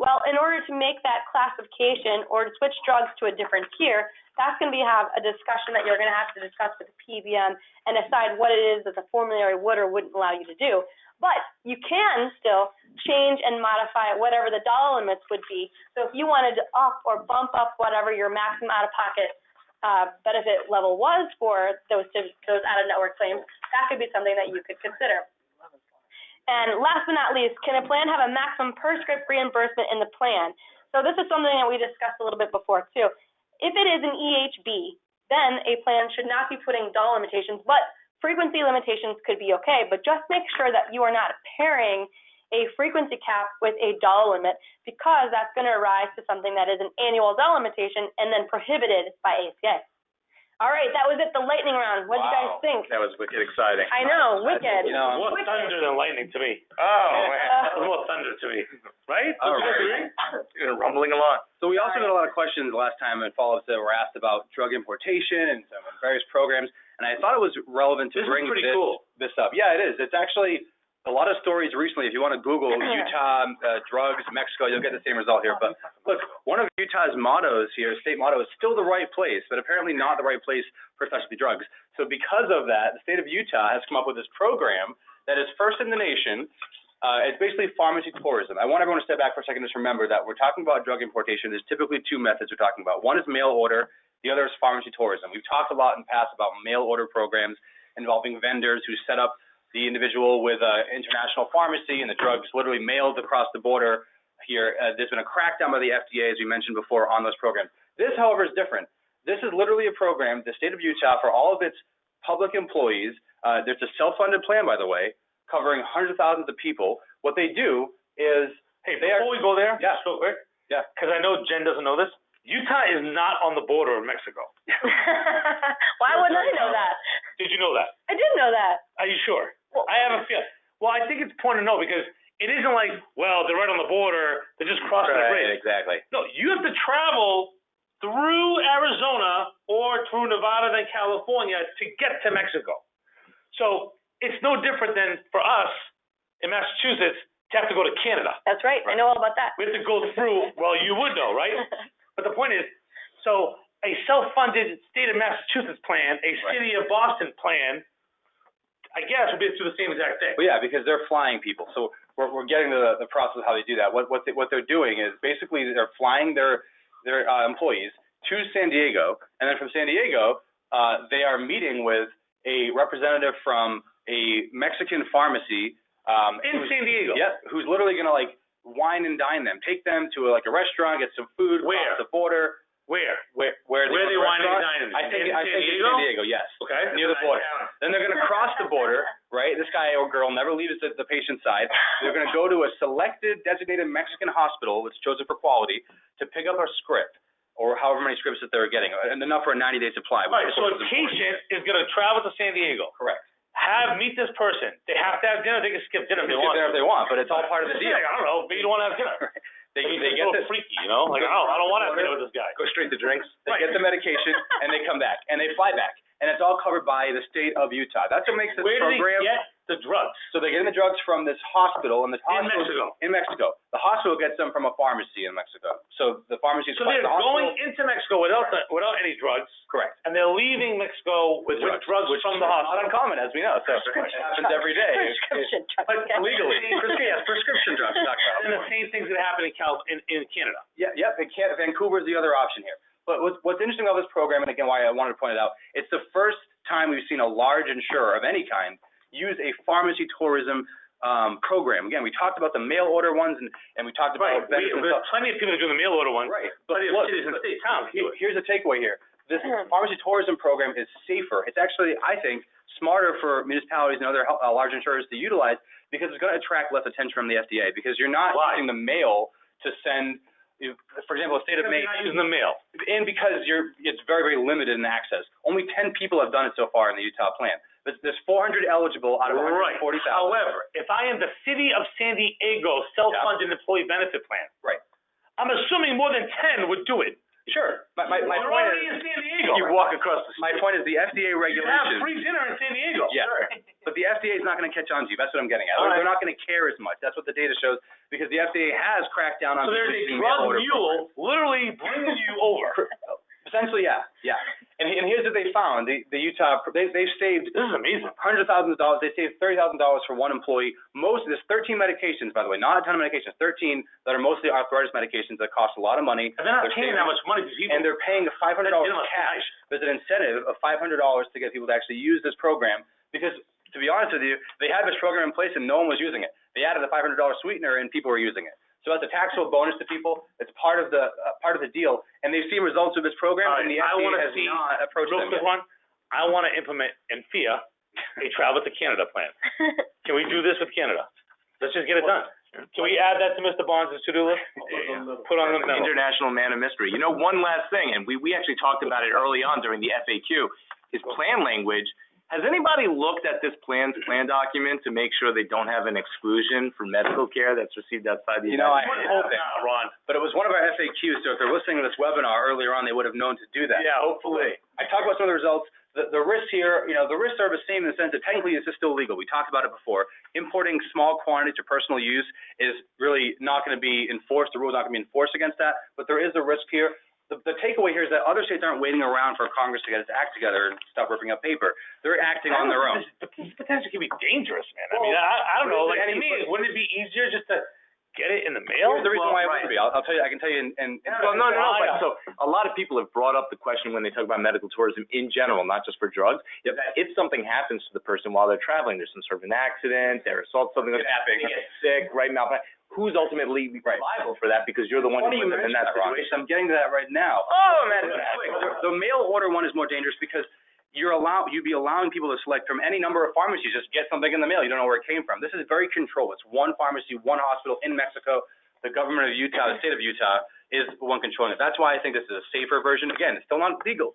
Well, in order to make that classification or to switch drugs to a different tier, that's going to have a discussion that you're going to have to discuss with the PBM and decide what it is that the formulary would or wouldn't allow you to do. But you can still change and modify whatever the dollar limits would be. So if you wanted to up or bump up whatever your maximum out-of-pocket benefit level was for those out-of-network claims, that could be something that you could consider. And last but not least, can a plan have a maximum per script reimbursement in the plan? So this is something that we discussed a little bit before too. If it is an EHB, then a plan should not be putting dollar limitations, but frequency limitations could be okay, but just make sure that you are not pairing a frequency cap with a dollar limit, because that's going to arise to something that is an annual dollar limitation and then prohibited by ACA. All right, that was it, the lightning round. What do you guys think? That was wicked exciting. I know, wicked. You know, More thunder than lightning to me. Oh, man. More thunder to me, right? All Don't you right. agree? You're rumbling along. So we also got a lot of questions last time and follow-ups that were asked about drug importation and some various programs, and I thought it was relevant to This is bring pretty cool. this up. Yeah, it is. It's actually a lot of stories recently. If you want to Google Utah drugs, Mexico, you'll get the same result here. But look, one of Utah's mottos here, state motto, is still the right place, but apparently not the right place for specialty drugs. So because of that, the state of Utah has come up with this program that is first in the nation. It's basically pharmacy tourism. I want everyone to step back for a second and just remember that we're talking about drug importation. There's typically two methods we're talking about. One is mail order. The other is pharmacy tourism. We've talked a lot in the past about mail order programs involving vendors who set up the individual with an international pharmacy and the drugs literally mailed across the border here. There's been a crackdown by the FDA, as we mentioned before, on those programs. This, however, is different. This is literally a program, the state of Utah, for all of its public employees. There's a self-funded plan, by the way, covering hundreds of thousands of people. What they do is, Hey, before we go there, Yeah. just real quick, Yeah. because I know Jen doesn't know this, Utah is not on the border of Mexico. Why wouldn't I know that? Did you know that? I did know that. Are you sure? Well, I have a feeling. Well, I think it's important to know because it isn't like, well, they're right on the border, they're just crossing the bridge. Exactly. No, you have to travel through Arizona or through Nevada then California to get to Mexico. So it's no different than for us in Massachusetts to have to go to Canada. That's right. I know all about that. We have to go through, well, you would know, right? But the point is, so a self-funded state of Massachusetts plan, a city of Boston plan, I guess would be through the same exact thing. Well, yeah, because they're flying people. So we're getting to the process of how they do that. What they're doing is basically they're flying their employees to San Diego, and then from San Diego, they are meeting with a representative from a Mexican pharmacy. In San Diego? Yeah, who's literally going to like wine and dine them, take them to a restaurant, get some food, Where? cross the border. Where? Where Where are they wining and restaurant? dining them? I think In San it's Diego? San Diego, yes. Okay. Near the border. Then they're going to cross the border, right? This guy or girl never leaves the patient's side. They're going to go to a selected designated Mexican hospital, which is chosen for quality, to pick up a script or however many scripts that they're getting, and enough for a 90-day supply. All right, so a patient is going to travel to San Diego, Correct. meet this person. They have to have dinner. They can skip dinner if They they can want. get there if they want, but it's all part of the deal. I don't know, but you don't want to have dinner. They It's get a little this. freaky, you know? Like, I don't want to have dinner with this guy. Go straight to drinks. They get the medication, and they come back, and they fly back, and it's all covered by the state of Utah. That's what makes this Where do they program. get the drugs? So they're getting the drugs from this hospital, and this In hospital Mexico. in Mexico. The hospital gets them from a pharmacy in Mexico. So the pharmacy. So they're the hospital, going into Mexico without any drugs, correct. and they're leaving Mexico with drugs from the Not hospital. uncommon, as we know. So it happens every day. Prescription drugs. But legally. Yes, prescription drugs. we're talking about. And the same thing's going to happen in Canada. Yeah, yep. Vancouver is the other option here. But what's interesting about this program, and again, why I wanted to point it out, it's the first time we've seen a large insurer of any kind use a pharmacy tourism program. Again, we talked about the mail order ones, and we talked about There's plenty of people that do the mail order one. Right. Plenty of look, cities and state towns do it. here's the takeaway here. This pharmacy tourism program is safer. It's actually, I think, smarter for municipalities and other large insurers to utilize because it's going to attract less attention from the FDA because you're not Why? using the mail to send, for example, the state of Maine. You're not using the mail. And because it's very, very limited in access. Only 10 people have done it so far in the Utah plan. There's 400 eligible out of 140,000. However, if I am the city of San Diego self-funded employee benefit plan, Right. I'm assuming more than 10 would do it. Sure. My You're point already is, in San Diego. You walk across the my point is the FDA You have regulations. free dinner in San Diego. Yeah. But the FDA is not going to catch on to you. That's what I'm getting at. They're not going to care as much. That's what the data shows because the FDA has cracked down on So there's a using mail drug order mule literally bringing you over. Essentially, yeah. And here's what they found. The Utah, they've saved This is amazing. hundreds of thousands of dollars. They saved $30,000 for one employee. There's 13 medications, by the way, not a ton of medications. 13 that are mostly arthritis medications that cost a lot of money. And they're not They're paying saving- that much money to people. And they're paying $500 cash. There's an incentive of $500 to get people to actually use this program because, to be honest with you, they had this program in place and no one was using it. They added a $500 sweetener and people were using it. So that's a taxable bonus to people. It's part of the deal, and they've seen results of this program, All right, and the I FDA wanna has see- not approached Real them quick yet. one, I want to implement in Phia a travel to Canada plan. Can we do this with Canada? Let's just get it done. Can we add that to Mr. Barnes' to-do list? Put on the memo. International man of mystery. You know, one last thing, and we actually talked about it early on during the FAQ, is plan language. Has anybody looked at this plan document to make sure they don't have an exclusion for medical care that's received outside the You know, United I States? hope not, Ron, but it was one of our FAQs, so if they're listening to this webinar earlier on, they would have known to do that. Yeah, hopefully. I talked about some of the results. The risks here, you know, the risks are the same in the sense that technically this is still legal. We talked about it before. Importing small quantities for personal use is really not going to be enforced. The rule is not going to be enforced against that, but there is a risk here. The takeaway here is that other states aren't waiting around for Congress to get its act together and stop ripping up paper. They're acting on their own. This potentially could be dangerous, man. I mean, I don't know, like, to me, wouldn't it be easier just to get it in the mail? Here's the reason why it right. wouldn't be. I'll tell you, I can tell you in Well, no, but so a lot of people have brought up the question when they talk about medical tourism in general, not just for drugs, that if something happens to the person while they're traveling, there's some sort of an accident, they're assaulted, something like that, they get sick, right, who's ultimately liable for that because you're the one Funny who you put them in mentioned that that, Ron, situation? because I'm getting to that right now. Oh, man. The mail order one is more dangerous because you'd be allowing people to select from any number of pharmacies, just get something in the mail. You don't know where it came from. This is very controlled. It's one pharmacy, one hospital in Mexico. The government of Utah, the state of Utah, is the one controlling it. That's why I think this is a safer version. Again, it's still not legal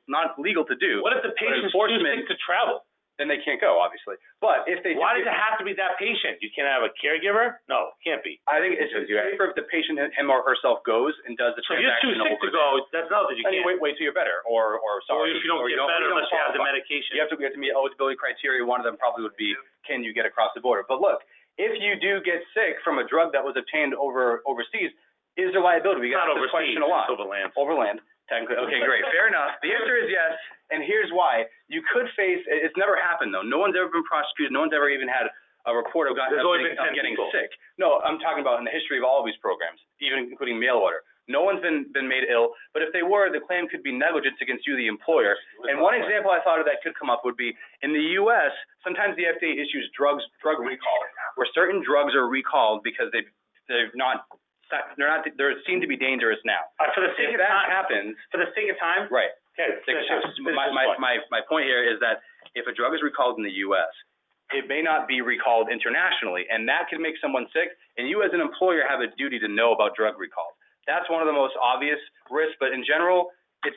to do. What if the patient's too enforcement- sick to travel? Then they can't go, obviously. But if they Why does it have to be that patient? You can't have a caregiver? No, can't be. I think it's safer if the patient, him or herself, goes and does the So if you're too transaction. sick to go, that's not that you Then you can't. wait till you're better, or sorry. Or if you don't get better unless you have the medication. You have to meet eligibility criteria. One of them probably would be, can you get across the border? But look, if you do get sick from a drug that was obtained overseas, is there liability? We It's got not this overseas, question a lot. it's overland. Overland, technically. Okay, great. Fair enough. The answer is yes, and here's why. You could face, it's never happened though. No one's ever been prosecuted. No one's ever even had a report of There's only been 10 getting people. sick. No, I'm talking about in the history of all of these programs, even including mail order. No one's been made ill, but if they were, the claim could be negligence against you, the employer. And one example I thought of that could come up would be, in the U.S., sometimes the FDA issues drug recall, where certain drugs are recalled because they seem to be dangerous now. For the sake If of that time, happens, for the sake of time, right. okay, My point here is that if a drug is recalled in the U.S., it may not be recalled internationally, and that can make someone sick, and you as an employer have a duty to know about drug recalls. That's one of the most obvious risks, but in general, it's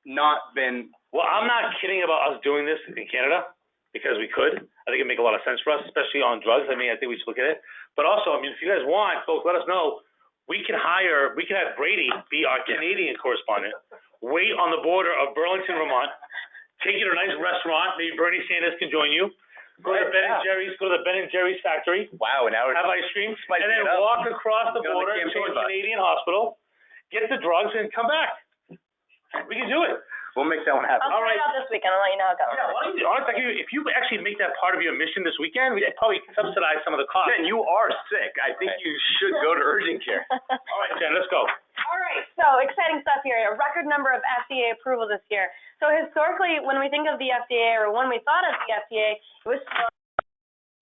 not been. Well, I'm not kidding about us doing this in Canada, because we could. I think it'd make a lot of sense for us, especially on drugs. I mean, I think we should look at it. But also, I mean, if you guys want, folks, let us know. We can have Brady be our Canadian correspondent, wait on the border of Burlington, Vermont, take you to a nice restaurant, maybe Bernie Sanders can join you, go to Ben and Jerry's factory, Wow, and now have ice cream, and then walk across the Get on the border to campaign a bus. Canadian hospital, get the drugs, and come back. We can do it. we'll make that one happen. I'll try it out this weekend. I'll let you know how it goes. Yeah, why don't you, honestly, if you actually make that part of your mission this weekend, we'd probably subsidize some of the costs. Jen, you are sick. I think you should go to urgent care. All right, Jen, let's go. All right, so exciting stuff here. A record number of FDA approvals this year. So historically, when we think of the FDA, or when we thought of the FDA, it was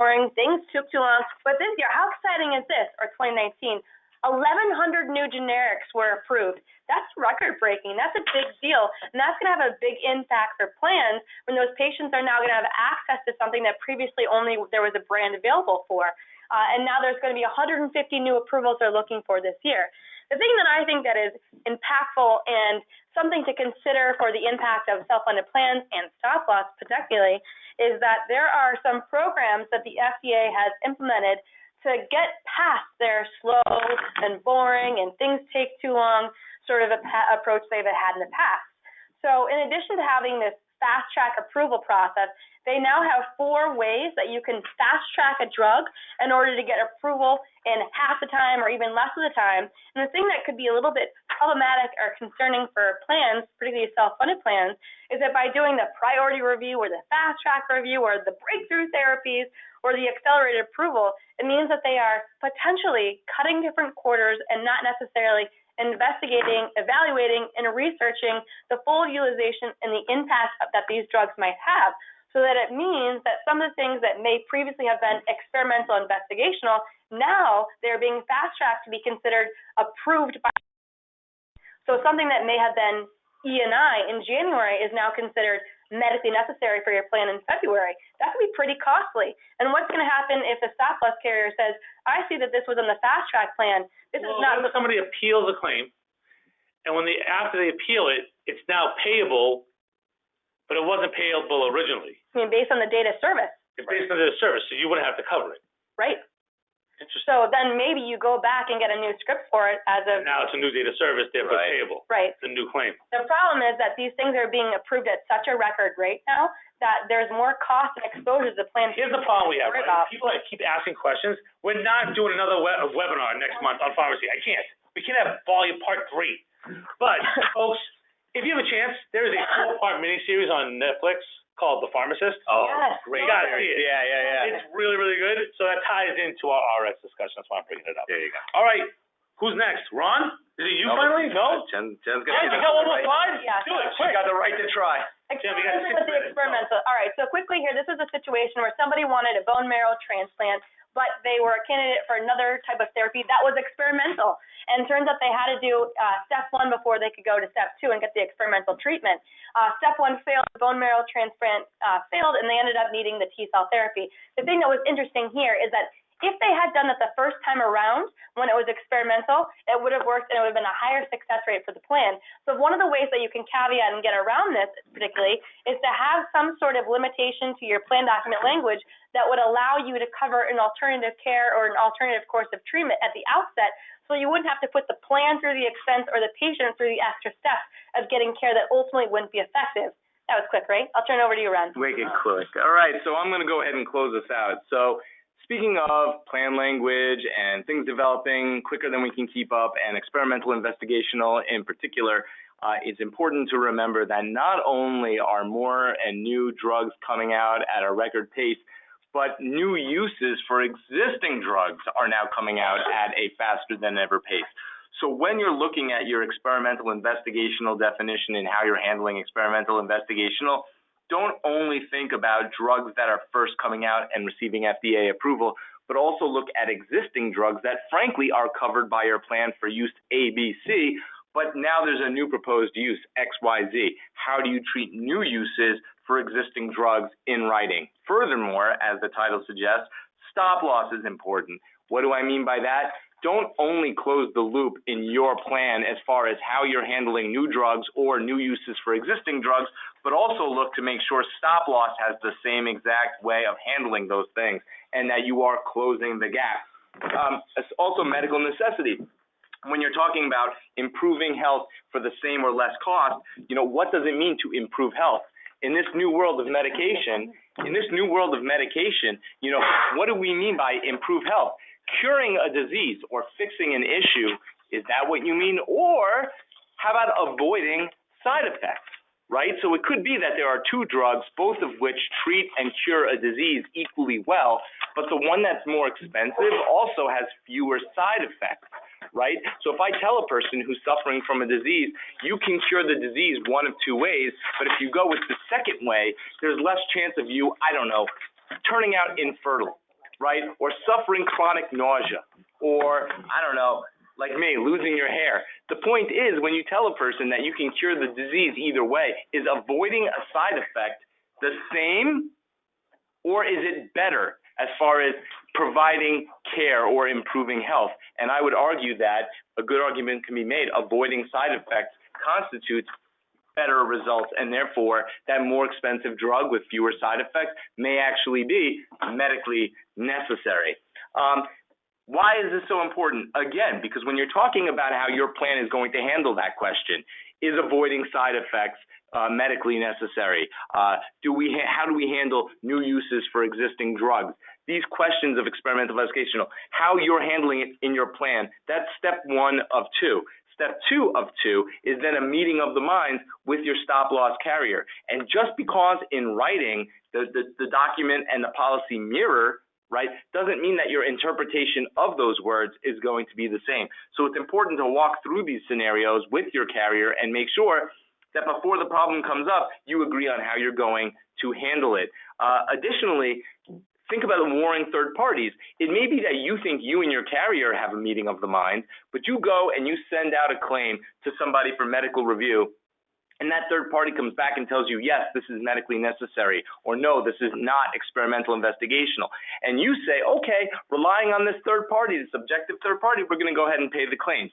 boring, things took too long. But this year, how exciting is this, or 2019? 1,100 new generics were approved. That's record-breaking. That's a big deal, and that's going to have a big impact for plans when those patients are now going to have access to something that previously only there was a brand available for. And now there's going to be 150 new approvals they're looking for this year. The thing that I think that is impactful and something to consider for the impact of self-funded plans and stop loss particularly is that there are some programs that the FDA has implemented to get past their slow and boring and things take too long sort of approach they've had in the past. So in addition to having this fast-track approval process, they now have 4 ways that you can fast-track a drug in order to get approval in half the time or even less of the time. And the thing that could be a little bit problematic or concerning for plans, particularly self-funded plans, is that by doing the priority review or the fast-track review or the breakthrough therapies or the accelerated approval, it means that they are potentially cutting different quarters and not necessarily investigating, evaluating, and researching the full utilization and the impact that these drugs might have. So that it means that some of the things that may previously have been experimental investigational Now they're being fast-tracked to be considered approved by. So something that may have been E&I in January is now considered medically necessary for your plan in February. That could be pretty costly. And what's going to happen if the stop-loss carrier says, I see that this was in the fast-track plan. This is not. Well, somebody appeals a claim, and after they appeal it, it's now payable, but it wasn't payable originally. I mean, based on the date of service. It's based on the service, so you wouldn't have to cover it. Right. Interesting. So then maybe you go back and get a new script for it as of. Now it's a new date of service, therefore payable. Right. It's a new claim. The problem is that these things are being approved at such a record rate now that there's more cost and exposure to the plan. Here's the problem we have, right? People that keep asking questions. We're not doing another webinar next month on pharmacy. I can't. We can't have volume part 3. But, folks, if you have a chance, there is a 4-part miniseries on Netflix called The Pharmacist. Oh, Yes. great. You gotta see it. Yeah. It's really, really good. So that ties into our RX discussion. That's why I'm bringing it up. There you go. All right. Who's next? Ron? Is it you finally? No? Jen's Jen, you got one more slide? Yeah. Do it. She got the right to try. Jen, we got 6 With the minutes. experimental. All right, so quickly here, this is a situation where somebody wanted a bone marrow transplant, but they were a candidate for another type of therapy that was experimental. And it turns out they had to do step 1 before they could go to step 2 and get the experimental treatment. Step 1 failed, the bone marrow transplant failed, and they ended up needing the T-cell therapy. The thing that was interesting here is that if they had done it the first time around when it was experimental, it would have worked and it would have been a higher success rate for the plan. So one of the ways that you can caveat and get around this particularly is to have some sort of limitation to your plan document language that would allow you to cover an alternative care or an alternative course of treatment at the outset, so you wouldn't have to put the plan through the expense or the patient through the extra steps of getting care that ultimately wouldn't be effective. That was quick, right? I'll turn it over to you, Ron. Wicked quick. All right, so I'm going to go ahead and close this out. So speaking of plan language and things developing quicker than we can keep up, and experimental investigational in particular, it's important to remember that not only are more and new drugs coming out at a record pace, but new uses for existing drugs are now coming out at a faster than ever pace. So when you're looking at your experimental investigational definition and how you're handling experimental investigational, don't only think about drugs that are first coming out and receiving FDA approval, but also look at existing drugs that frankly are covered by your plan for use A, B, C, but now there's a new proposed use, X, Y, Z. How do you treat new uses for existing drugs in writing? Furthermore, as the title suggests, stop loss is important. What do I mean by that? Don't only close the loop in your plan as far as how you're handling new drugs or new uses for existing drugs, but also look to make sure stop loss has the same exact way of handling those things and that you are closing the gap. It's also medical necessity. When you're talking about improving health for the same or less cost, what does it mean to improve health? In this new world of medication, what do we mean by improve health? Curing a disease or fixing an issue, is that what you mean? Or how about avoiding side effects, right? So it could be that there are 2 drugs, both of which treat and cure a disease equally well, but the one that's more expensive also has fewer side effects, right? So if I tell a person who's suffering from a disease, you can cure the disease one of 2 ways, but if you go with the second way, there's less chance of you, turning out infertile, right? Or suffering chronic nausea, or, like me, losing your hair. The point is, when you tell a person that you can cure the disease either way, is avoiding a side effect the same, or is it better as far as providing care or improving health? And I would argue that a good argument can be made. Avoiding side effects constitutes better results, and therefore that more expensive drug with fewer side effects may actually be medically necessary. Why is this so important? Again, because when you're talking about how your plan is going to handle that question, is avoiding side effects medically necessary? How do we handle new uses for existing drugs? These questions of experimental investigational, how you're handling it in your plan, that's step 1 of 2. Step 2 of 2 is then a meeting of the minds with your stop-loss carrier. And just because in writing the document and the policy mirror, right, doesn't mean that your interpretation of those words is going to be the same. So it's important to walk through these scenarios with your carrier and make sure that before the problem comes up, you agree on how you're going to handle it. Additionally, think about warring third parties. It may be that you think you and your carrier have a meeting of the minds, but you go and you send out a claim to somebody for medical review, and that third party comes back and tells you, yes, this is medically necessary, or no, this is not experimental investigational. And you say, okay, relying on this third party, this objective third party, we're going to go ahead and pay the claims.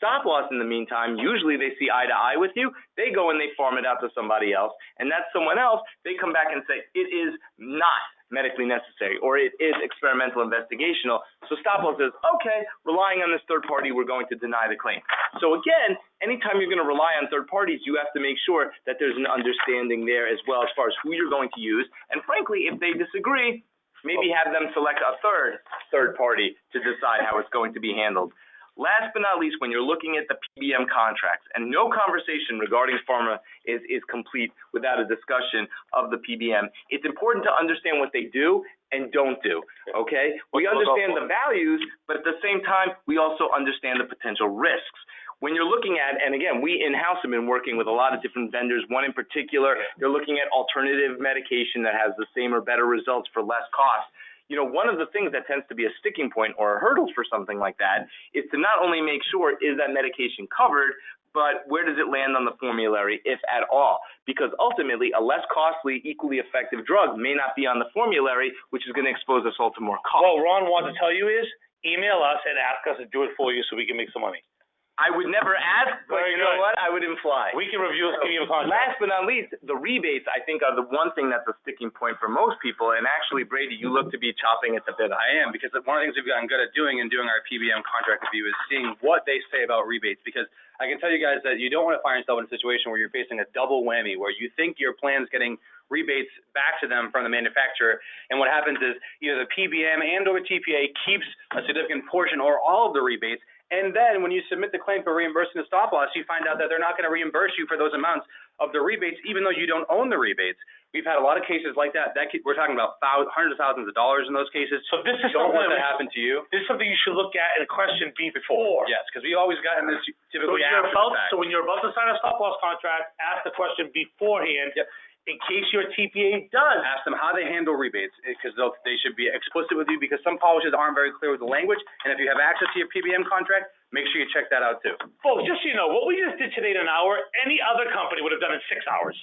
Stop loss, in the meantime, usually they see eye to eye with you, they go and they farm it out to somebody else, and that someone else, they come back and say, it is not medically necessary, or it is experimental investigational. So stop loss says, okay, relying on this third party, we're going to deny the claim. So again, anytime you're going to rely on third parties, you have to make sure that there's an understanding there as well as far as who you're going to use. And frankly, if they disagree, maybe have them select a third party to decide how it's going to be handled. Last but not least, when you're looking at the PBM contracts, and no conversation regarding pharma is complete without a discussion of the PBM, it's important to understand what they do and don't do, okay? We understand the values, but at the same time, we also understand the potential risks. When you're looking at, and again, we in-house have been working with a lot of different vendors. One in particular, they're looking at alternative medication that has the same or better results for less cost. You know, one of the things that tends to be a sticking point or a hurdle for something like that is to not only make sure, is that medication covered, but where does it land on the formulary, if at all? Because ultimately, a less costly, equally effective drug may not be on the formulary, which is going to expose us all to more cost. What Ron wants to tell you is, email us and ask us to do it for you so we can make some money. I would never ask, but you know what? I would imply. We can review a PBM contract. Last but not least, the rebates, I think, are the one thing that's a sticking point for most people. And actually, Brady, you look to be chopping at the bit. I am, because one of the things we've gotten good at doing in doing our PBM contract review is seeing what they say about rebates. Because I can tell you guys that you don't want to find yourself in a situation where you're facing a double whammy, where you think your plan's getting rebates back to them from the manufacturer, and what happens is either the PBM and or TPA keeps a significant portion or all of the rebates, and then when you submit the claim for reimbursing the stop loss, you find out that they're not going to reimburse you for those amounts of the rebates, even though you don't own the rebates. We've had a lot of cases like that. We're talking about hundreds of thousands of dollars in those cases. So this is don't want that to happen to you. This is something you should look at in a question before. Yes, because we always got in this typically after the fact. So when you're about to sign a stop loss contract, ask the question beforehand. Yep. In case your TPA does. Ask them how they handle rebates, because they should be explicit with you, because some policies aren't very clear with the language, and if you have access to your PBM contract, make sure you check that out too. Folks, just so you know, what we just did today in an hour, any other company would have done in 6 hours.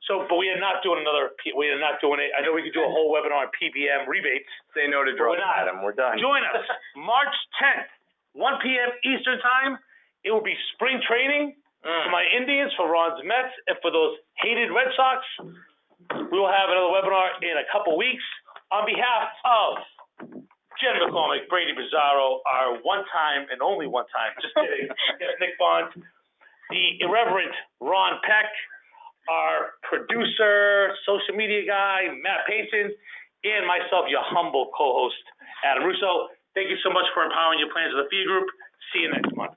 So, but we are not doing it. I know we could do a whole webinar on PBM rebates. Say no to drugs, Adam. We're done. Join us, March 10th, 1 p.m. Eastern Time. It will be spring training. For my Indians, for Ron's Mets, and for those hated Red Sox. We will have another webinar in a couple weeks. On behalf of Jen McCormick, Brady Bizzaro, our one-time and only one-time, just kidding, Nick Bond, the irreverent Ron Peck, our producer, social media guy, Matt Payson, and myself, your humble co-host, Adam Russo. Thank you so much for empowering your plans with the Phia Group. See you next month.